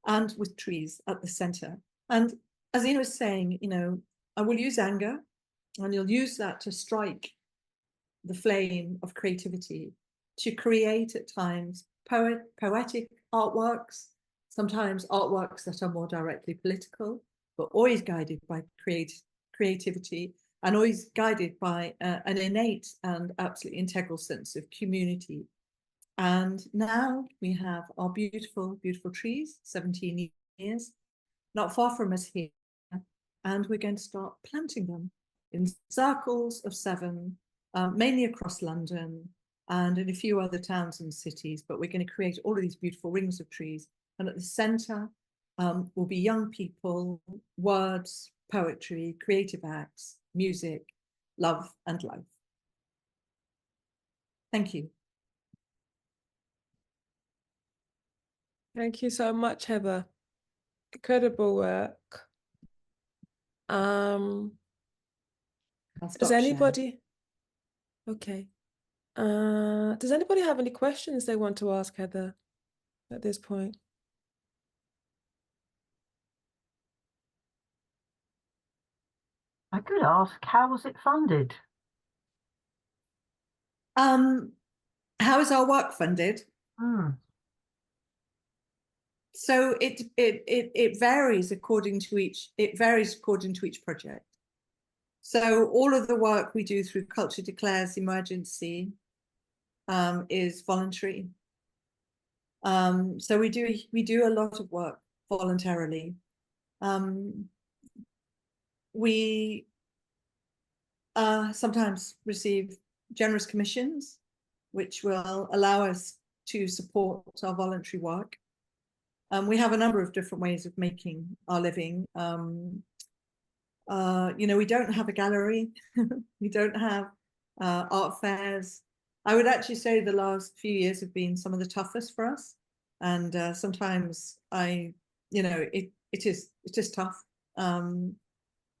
and with trees at the center. And as Ina was saying, you know, I will use anger, and you'll use that to strike the flame of creativity, to create at times poetic artworks, sometimes artworks that are more directly political, but always guided by creativity and always guided by an innate and absolutely integral sense of community. And now we have our beautiful, beautiful trees, 17 years, not far from us here, and we're going to start planting them in circles of 7, mainly across London and in a few other towns and cities. But we're going to create all of these beautiful rings of trees. And at the center will be young people, words, poetry, creative acts, music, love and life. Thank you. Thank you so much, Heather. Incredible work. I'll Does stop sharing. anybody? Okay. Does anybody have any questions they want to ask Heather at this point? I could ask, how was it funded? How is our work funded? So it varies according to each project. So all of the work we do through Culture Declares Emergency is voluntary. So we do a lot of work voluntarily. We sometimes receive generous commissions, which will allow us to support our voluntary work. We have a number of different ways of making our living. You know, we don't have a gallery. We don't have art fairs. I would actually say the last few years have been some of the toughest for us. And sometimes you know, it is tough.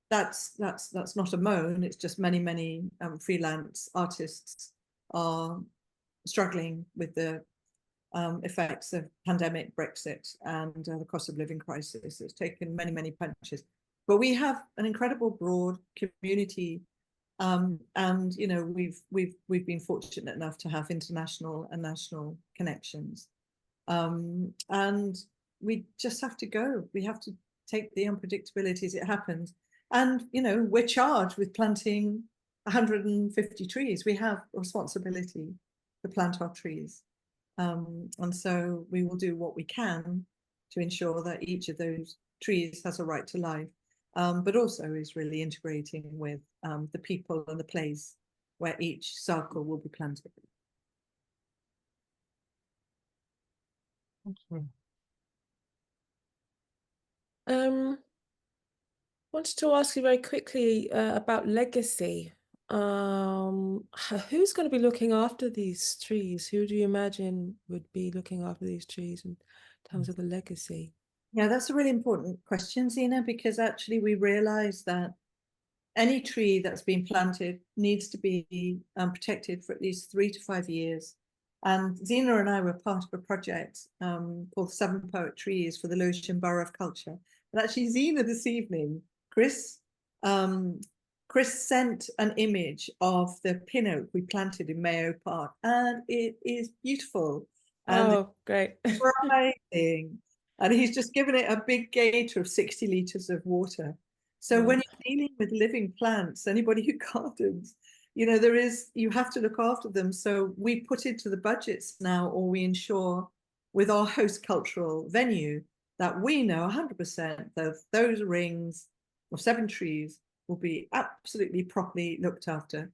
That's not a moan. It's just many freelance artists are struggling with the effects of pandemic, Brexit, and the cost of living crisis. It's taken many punches, but we have an incredible broad community, and you know, we've been fortunate enough to have international and national connections, and we just have to go. We have to take the unpredictability as it happens, and you know, we're charged with planting 150 trees. We have a responsibility to plant our trees. And so we will do what we can to ensure that each of those trees has a right to life, but also is really integrating with the people and the place where each circle will be planted. Thank you. Wanted to ask you very quickly about legacy. Who's going to be looking after these trees? Who do you imagine would be looking after these trees in terms of the legacy? Yeah, that's a really important question, Zena, because actually we realize that any tree that's been planted needs to be protected for at least 3 to 5 years. And Zena and I were part of a project called 7 Poet Trees for the Lewisham Borough of Culture. And actually Zena this evening, Chris sent an image of the pin oak we planted in Mayo Park, and it is beautiful. And oh, great. thriving. And he's just given it a big gator of 60 litres of water. So when you're dealing with living plants, anybody who gardens, you know, you have to look after them. So we put into the budgets now, or we ensure with our host cultural venue that we know 100% that those rings of 7 trees will be absolutely properly looked after.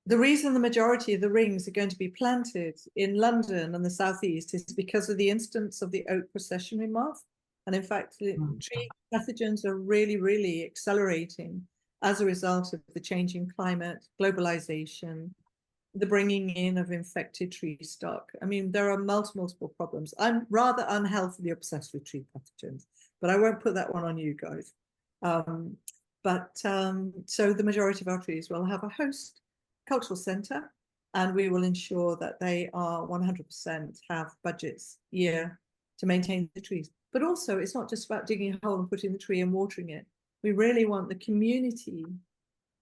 The reason the majority of the rings are going to be planted in London and the southeast is because of the instance of the oak processionary moth. And in fact, tree pathogens are really accelerating as a result of the changing climate, globalization, the bringing in of infected tree stock. I mean, there are multiple problems. I'm rather unhealthily obsessed with tree pathogens, but I won't put that one on you guys. So the majority of our trees will have a host cultural centre, and we will ensure that they are 100% have budgets year to maintain the trees. But also, it's not just about digging a hole and putting the tree and watering it. We really want the community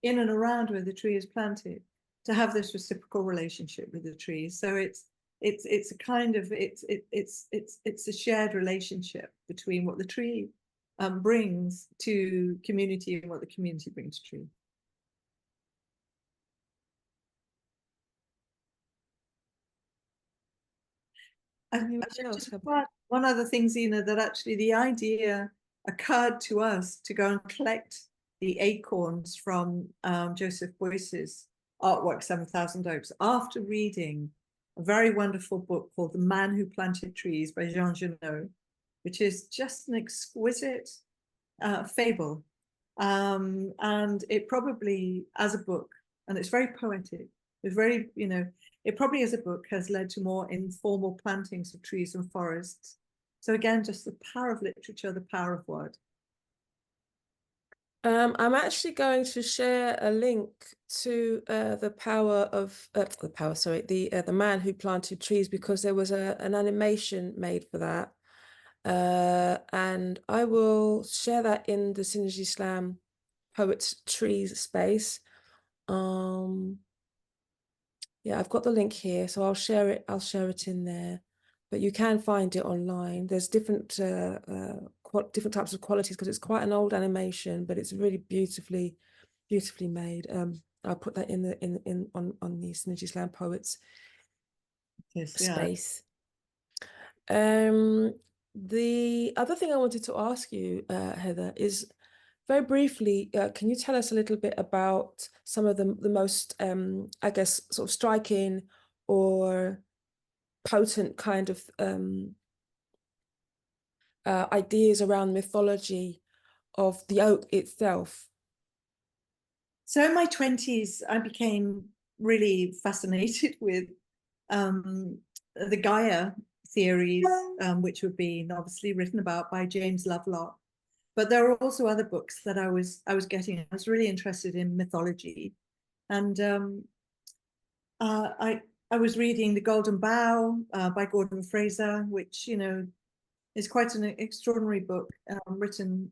in and around where the tree is planted to have this reciprocal relationship with the trees. So it's a kind of it's a shared relationship between what the tree brings to community and what the community brings to tree. One other thing, Zena, that actually the idea occurred to us to go and collect the acorns from Joseph Beuys's artwork 7,000 Oaks after reading a very wonderful book called The Man Who Planted Trees by Jean Genot, which is just an exquisite fable. And it probably, as a book, and it's very poetic, it's very, you know, it probably as a book has led to more informal plantings of trees and forests. So again, just the power of literature, the power of word. I'm actually going to share a link to the Man Who Planted Trees, because there was an animation made for that. And I will share that in the Synergy Slam Poets Trees space. Yeah, I've got the link here, so I'll share it in there. But you can find it online. There's different different types of qualities, because it's quite an old animation, but it's really beautifully made. I'll put that on the Synergy Slam Poets space. The other thing I wanted to ask you, Heather, is very briefly, can you tell us a little bit about some of the most, I guess, sort of striking or potent kind of ideas around mythology of the oak itself? So in my 20s, I became really fascinated with the Gaia theories, which were being obviously written about by James Lovelock. But there were also other books that I was getting. I was really interested in mythology, and I was reading The Golden Bough by Gordon Fraser, which, you know, is quite an extraordinary book, written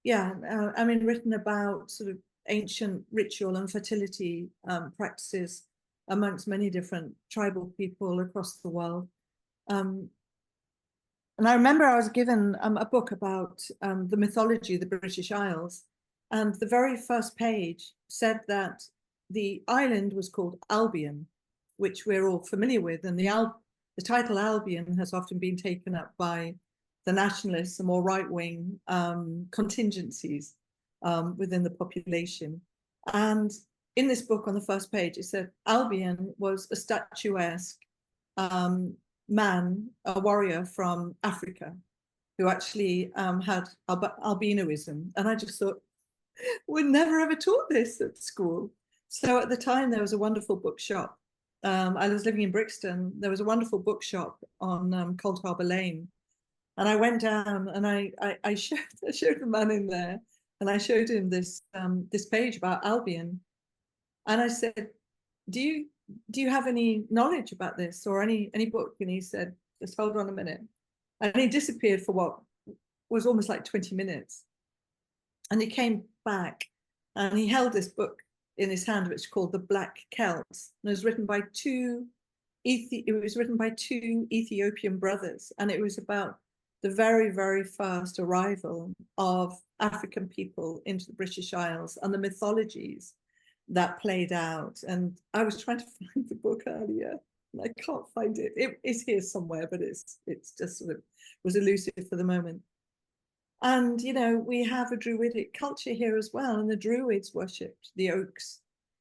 written about sort of ancient ritual and fertility practices amongst many different tribal people across the world. And I remember I was given a book about the mythology of the British Isles, and the very first page said that the island was called Albion, which we're all familiar with, and the title Albion has often been taken up by the nationalists, the more right-wing contingencies within the population. And in this book, on the first page, it said Albion was a statuesque man, a warrior from Africa, who actually had albinoism. And I just thought, we're never ever taught this at school. So at the time, there was a wonderful bookshop. I was living in Brixton. There was a wonderful bookshop on Cold Harbour Lane. And I went down and I showed the man in there, and I showed him this page about Albion. And I said, do you have any knowledge about this or any book? And he said, just hold on a minute. And he disappeared for what was almost like 20 minutes. And he came back and he held this book in his hand, which is called The Black Celts. And it was written by two Ethiopian brothers. And it was about the very, very first arrival of African people into the British Isles and the mythologies that played out. And I was trying to find the book earlier, and I can't find it. It is here somewhere, but it's just sort of was elusive for the moment. And, you know, we have a Druidic culture here as well, and the Druids worshipped the oaks.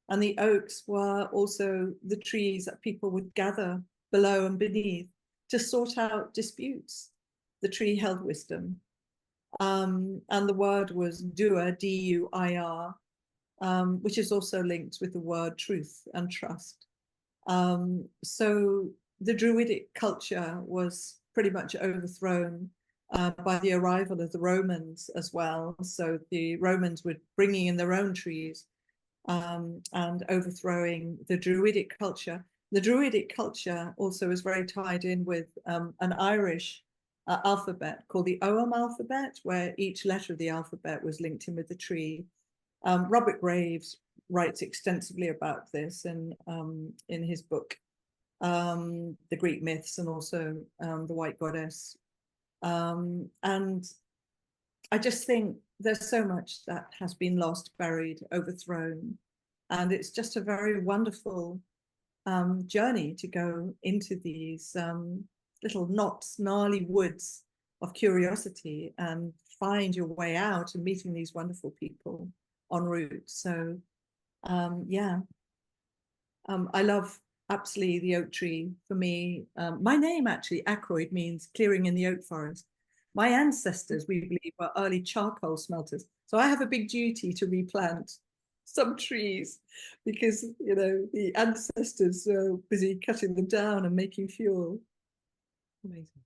And the oaks were also the trees that people would gather below and beneath to sort out disputes. The tree held wisdom. And the word was Duir, D-U-I-R, which is also linked with the word truth and trust. So the Druidic culture was pretty much overthrown by the arrival of the Romans as well. So the Romans were bringing in their own trees and overthrowing the Druidic culture. The Druidic culture also is very tied in with an Irish alphabet called the Ogham alphabet, where each letter of the alphabet was linked in with the tree. Robert Graves writes extensively about this in his book, The Greek Myths, and also The White Goddess. And I just think there's so much that has been lost, buried, overthrown. And it's just a very wonderful journey to go into these little knots, gnarly woods of curiosity and find your way out and meeting these wonderful people en route. So yeah, I love absolutely the oak tree. For me, my name actually, Ackroyd, means clearing in the oak forest. My ancestors, we believe, were early charcoal smelters. So I have a big duty to replant some trees because, you know, the ancestors are busy cutting them down and making fuel. Amazing.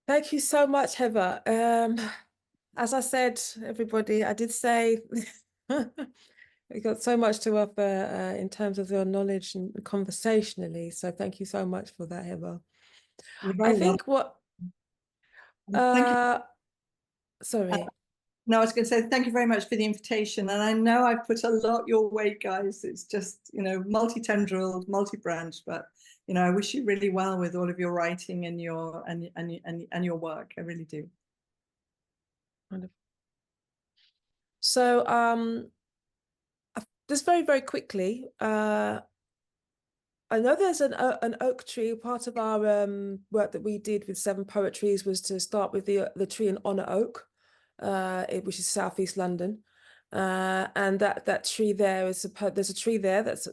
Thank you so much, Heather. As I said, everybody, I did say we got so much to offer in terms of your knowledge and conversationally. So thank you so much for that, Heather. You're I very think what welcome. Thank you. Sorry. No, I was going to say thank you very much for the invitation. And I know I've put a lot your way, guys. It's just, you know, multi-tendril, multi-branch, but you know, I wish you really well with all of your writing and your your work. I really do. Wonderful. So just very, very quickly, I know there's an oak tree. Part of our work that we did with Seven Poetries was to start with the tree in Honor Oak, which is southeast London, and that tree there is there's a tree there that's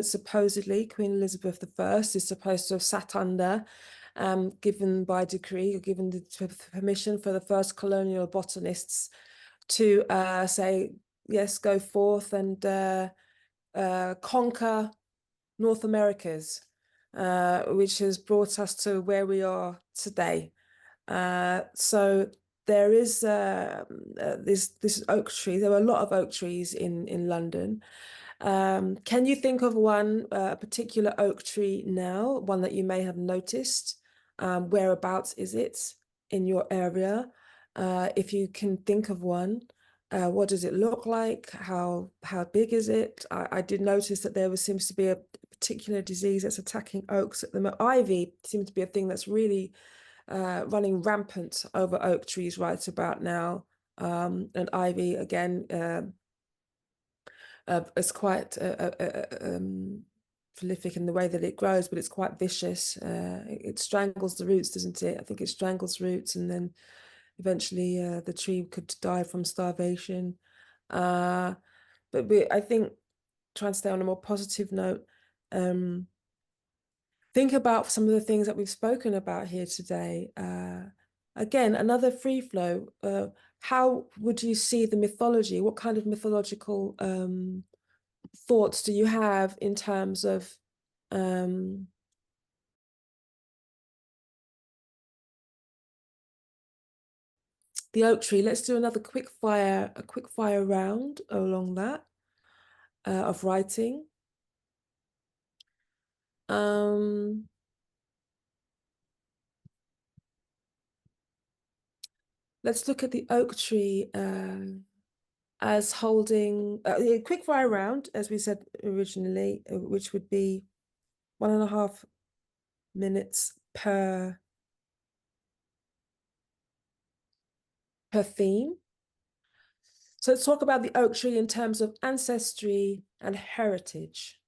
supposedly Queen Elizabeth I is supposed to have sat under, given by decree or given the permission for the first colonial botanists to say yes, go forth and conquer North Americas, which has brought us to where we are today. So there is this oak tree. There are a lot of oak trees in London. Can you think of one particular oak tree now, one that you may have noticed? Whereabouts is it in your area? If you can think of one, what does it look like? How big is it? I did notice that seems to be a particular disease that's attacking oaks at the moment. Ivy seems to be a thing that's really running rampant over oak trees right about now. And ivy again is quite prolific in the way that it grows, but it's quite vicious. It strangles the roots, doesn't it? I think it strangles roots, and then eventually the tree could die from starvation. But I think, trying to stay on a more positive note, think about some of the things that we've spoken about here today. Again, another free flow. How would you see the mythology? What kind of mythological thoughts do you have in terms of the oak tree? Let's do another quick fire round along that of writing. Let's look at the oak tree as holding a quick fire round, as we said originally, which would be 1.5 minutes per theme. So let's talk about the oak tree in terms of ancestry and heritage.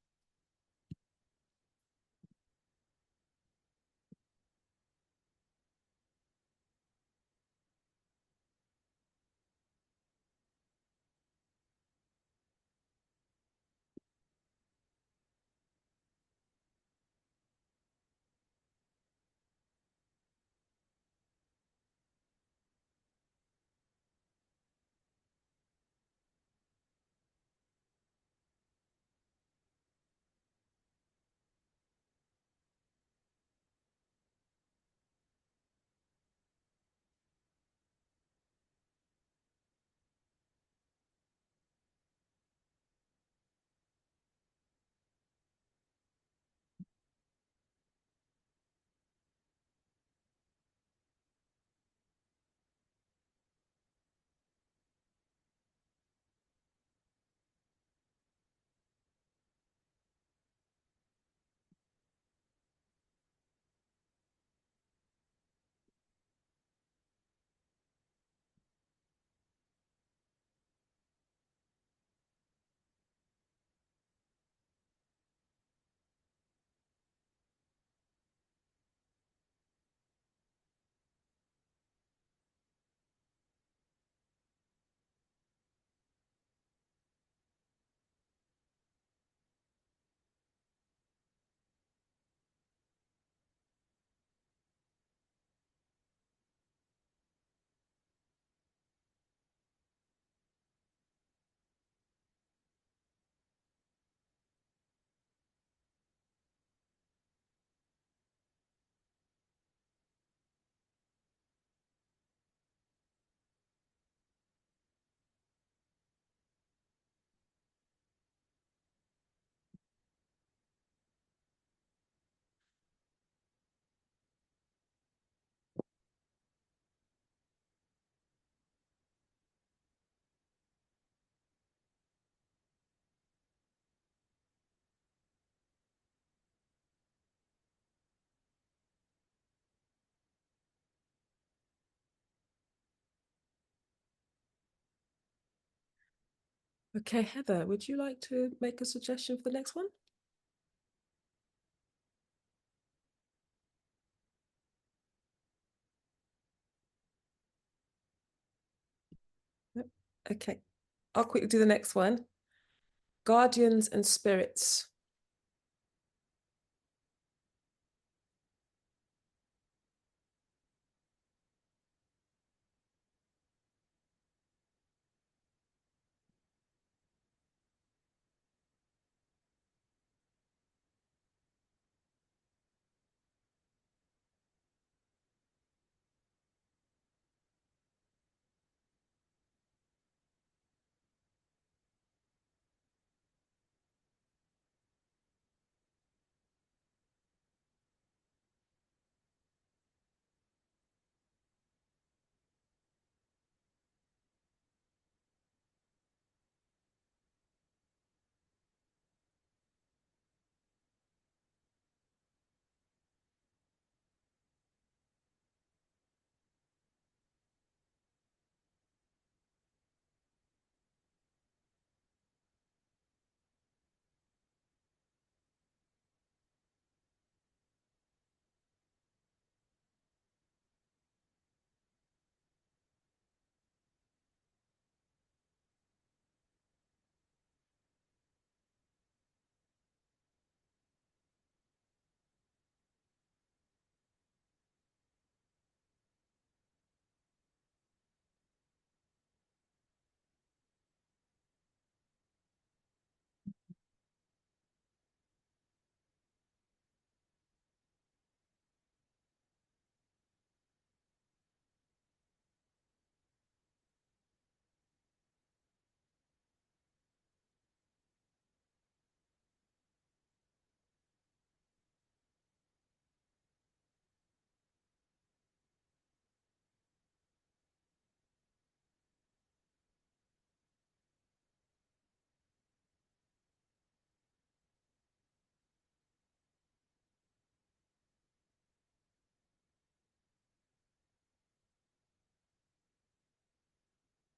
Okay, Heather, would you like to make a suggestion for the next one? Yep. Okay, I'll quickly do the next one. Guardians and spirits.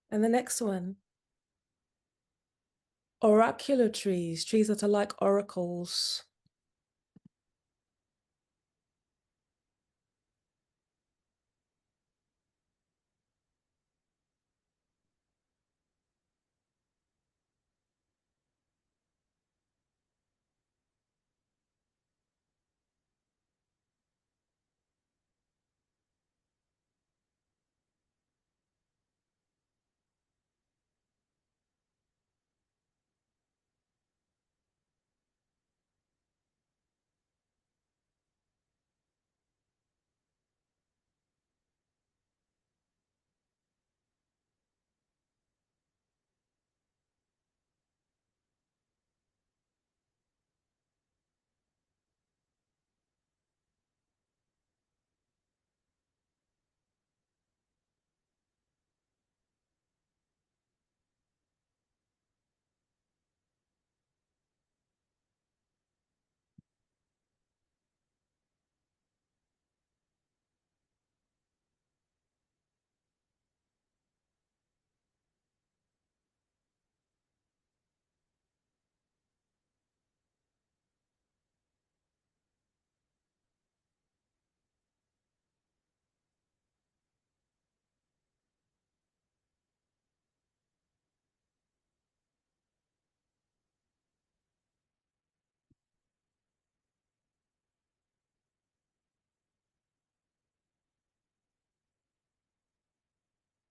And the next one, oracular trees, trees that are like oracles.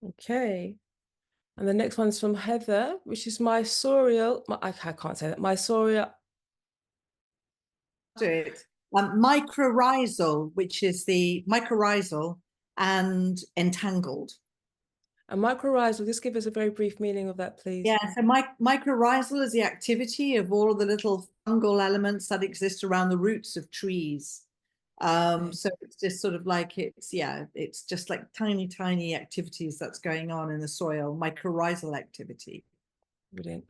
Okay. And the next one's from Heather, which is mysorial. I can't say that. Mysorial. Do it. Mycorrhizal, which is the mycorrhizal and entangled. And mycorrhizal, just give us a very brief meaning of that, please. Yeah, so mycorrhizal is the activity of all of the little fungal elements that exist around the roots of trees. So it's just sort of like it's just like tiny activities that's going on in the soil, mycorrhizal activity. Brilliant.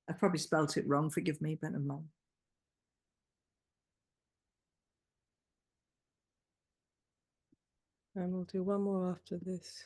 I probably spelt it wrong, forgive me, but never mind. And we'll do one more after this.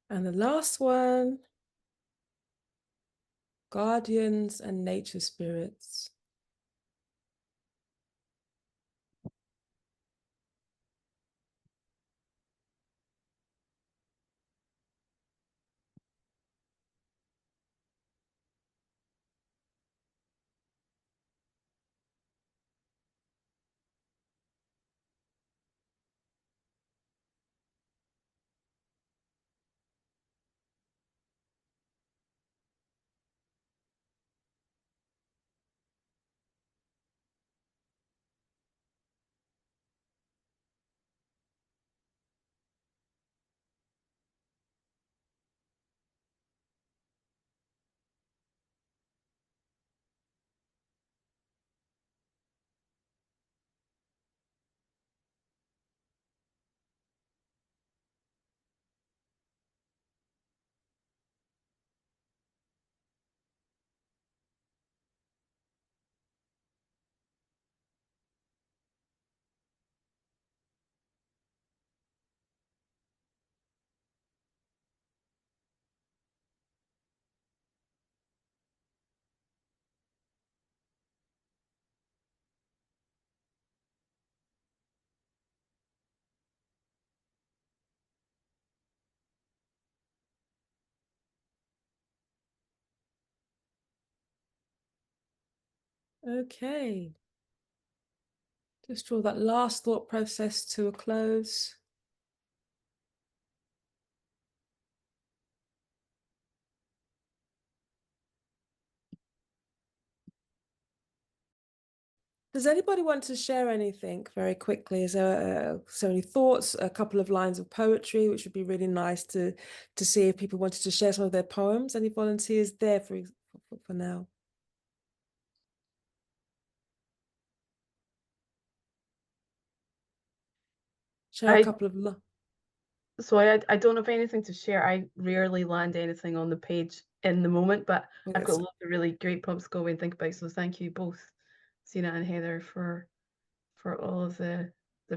And the last one, guardians and nature spirits. Okay. Just draw that last thought process to a close. Does anybody want to share anything very quickly? Is there so any thoughts, a couple of lines of poetry, which would be really nice to see if people wanted to share some of their poems? Any volunteers there for now? Share a couple of So I don't have anything to share. I rarely land anything on the page in the moment, but I've got lots of really great prompts to go away and think about. So thank you both, Sina and Heather, for all of the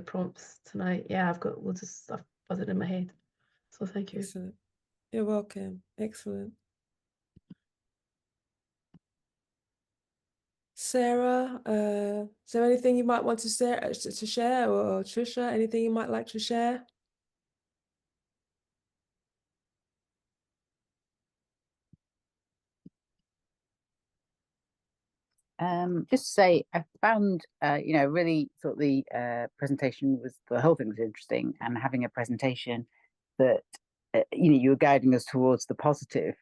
prompts tonight. Yeah, I've got loads of stuff buzzing in my head. So thank you. Excellent. You're welcome. Excellent. Sarah, is there anything you might want to share, or Trisha, anything you might like to share? Just to say, I found, really thought the presentation the whole thing was interesting, and having a presentation that, you were guiding us towards the positive.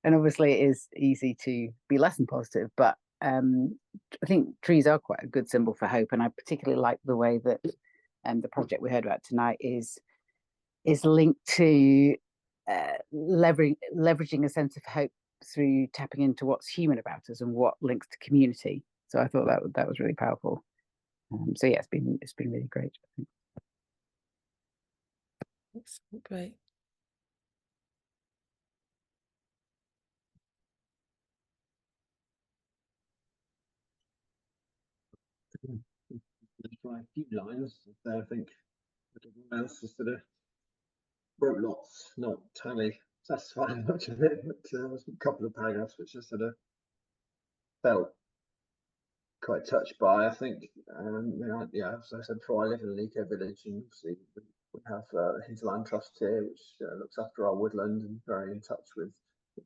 And obviously it is easy to be less than positive, but I think trees are quite a good symbol for hope. And I particularly like the way that the project we heard about tonight is linked to leveraging a sense of hope through tapping into what's human about us and what links to community. So I thought that was really powerful. So yeah, it's been really great. I think. That's great. Let's try a few lines. I think everyone else has sort of wrote lots, not totally satisfying much of it, but there's a couple of paragraphs which I sort of felt quite touched by. I think, yeah, as I said before, I live in an eco village, and obviously we have Hinterland Trust here, which looks after our woodland and very in touch with.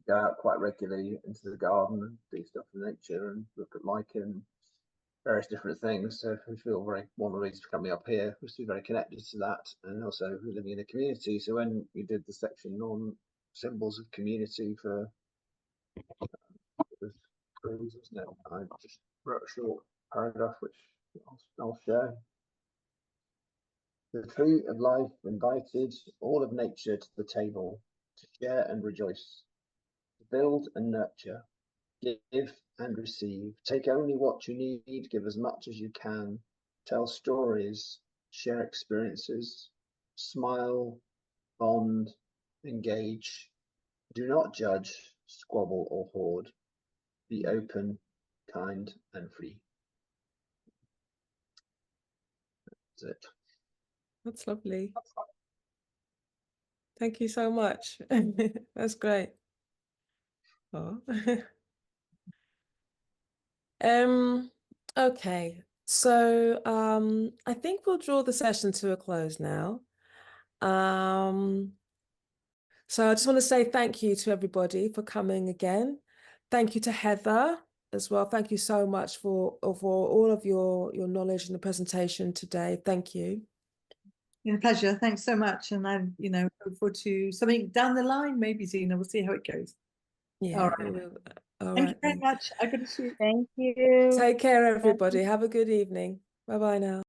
Go out quite regularly into the garden and do stuff in nature and look at lichen, various different things. So we feel one of the reasons for coming up here was to be very connected to that, and also living in a community. So when we did the section on symbols of community for trees, wasn't it? I just wrote a short paragraph which I'll share. The tree of life invited all of nature to the table to share and rejoice, to build and nurture, give and receive. Take only what you need, give as much as you can, tell stories, share experiences, smile, bond, engage. Do not judge, squabble, or hoard. Be open, kind, and free. That's it. That's lovely. Thank you so much. That's great. Oh. Okay. So I think we'll draw the session to a close now. So I just want to say thank you to everybody for coming again. Thank you to Heather as well. Thank you so much for all of your knowledge and the presentation today. Thank you. Yeah, pleasure. Thanks so much. And I'm, look forward to something down the line, maybe, Zena. We'll see how it goes. Yeah. All right. All Thank right you very then. much. I got to shoot. Thank you. Take care, everybody. Have a good evening. Bye-bye now.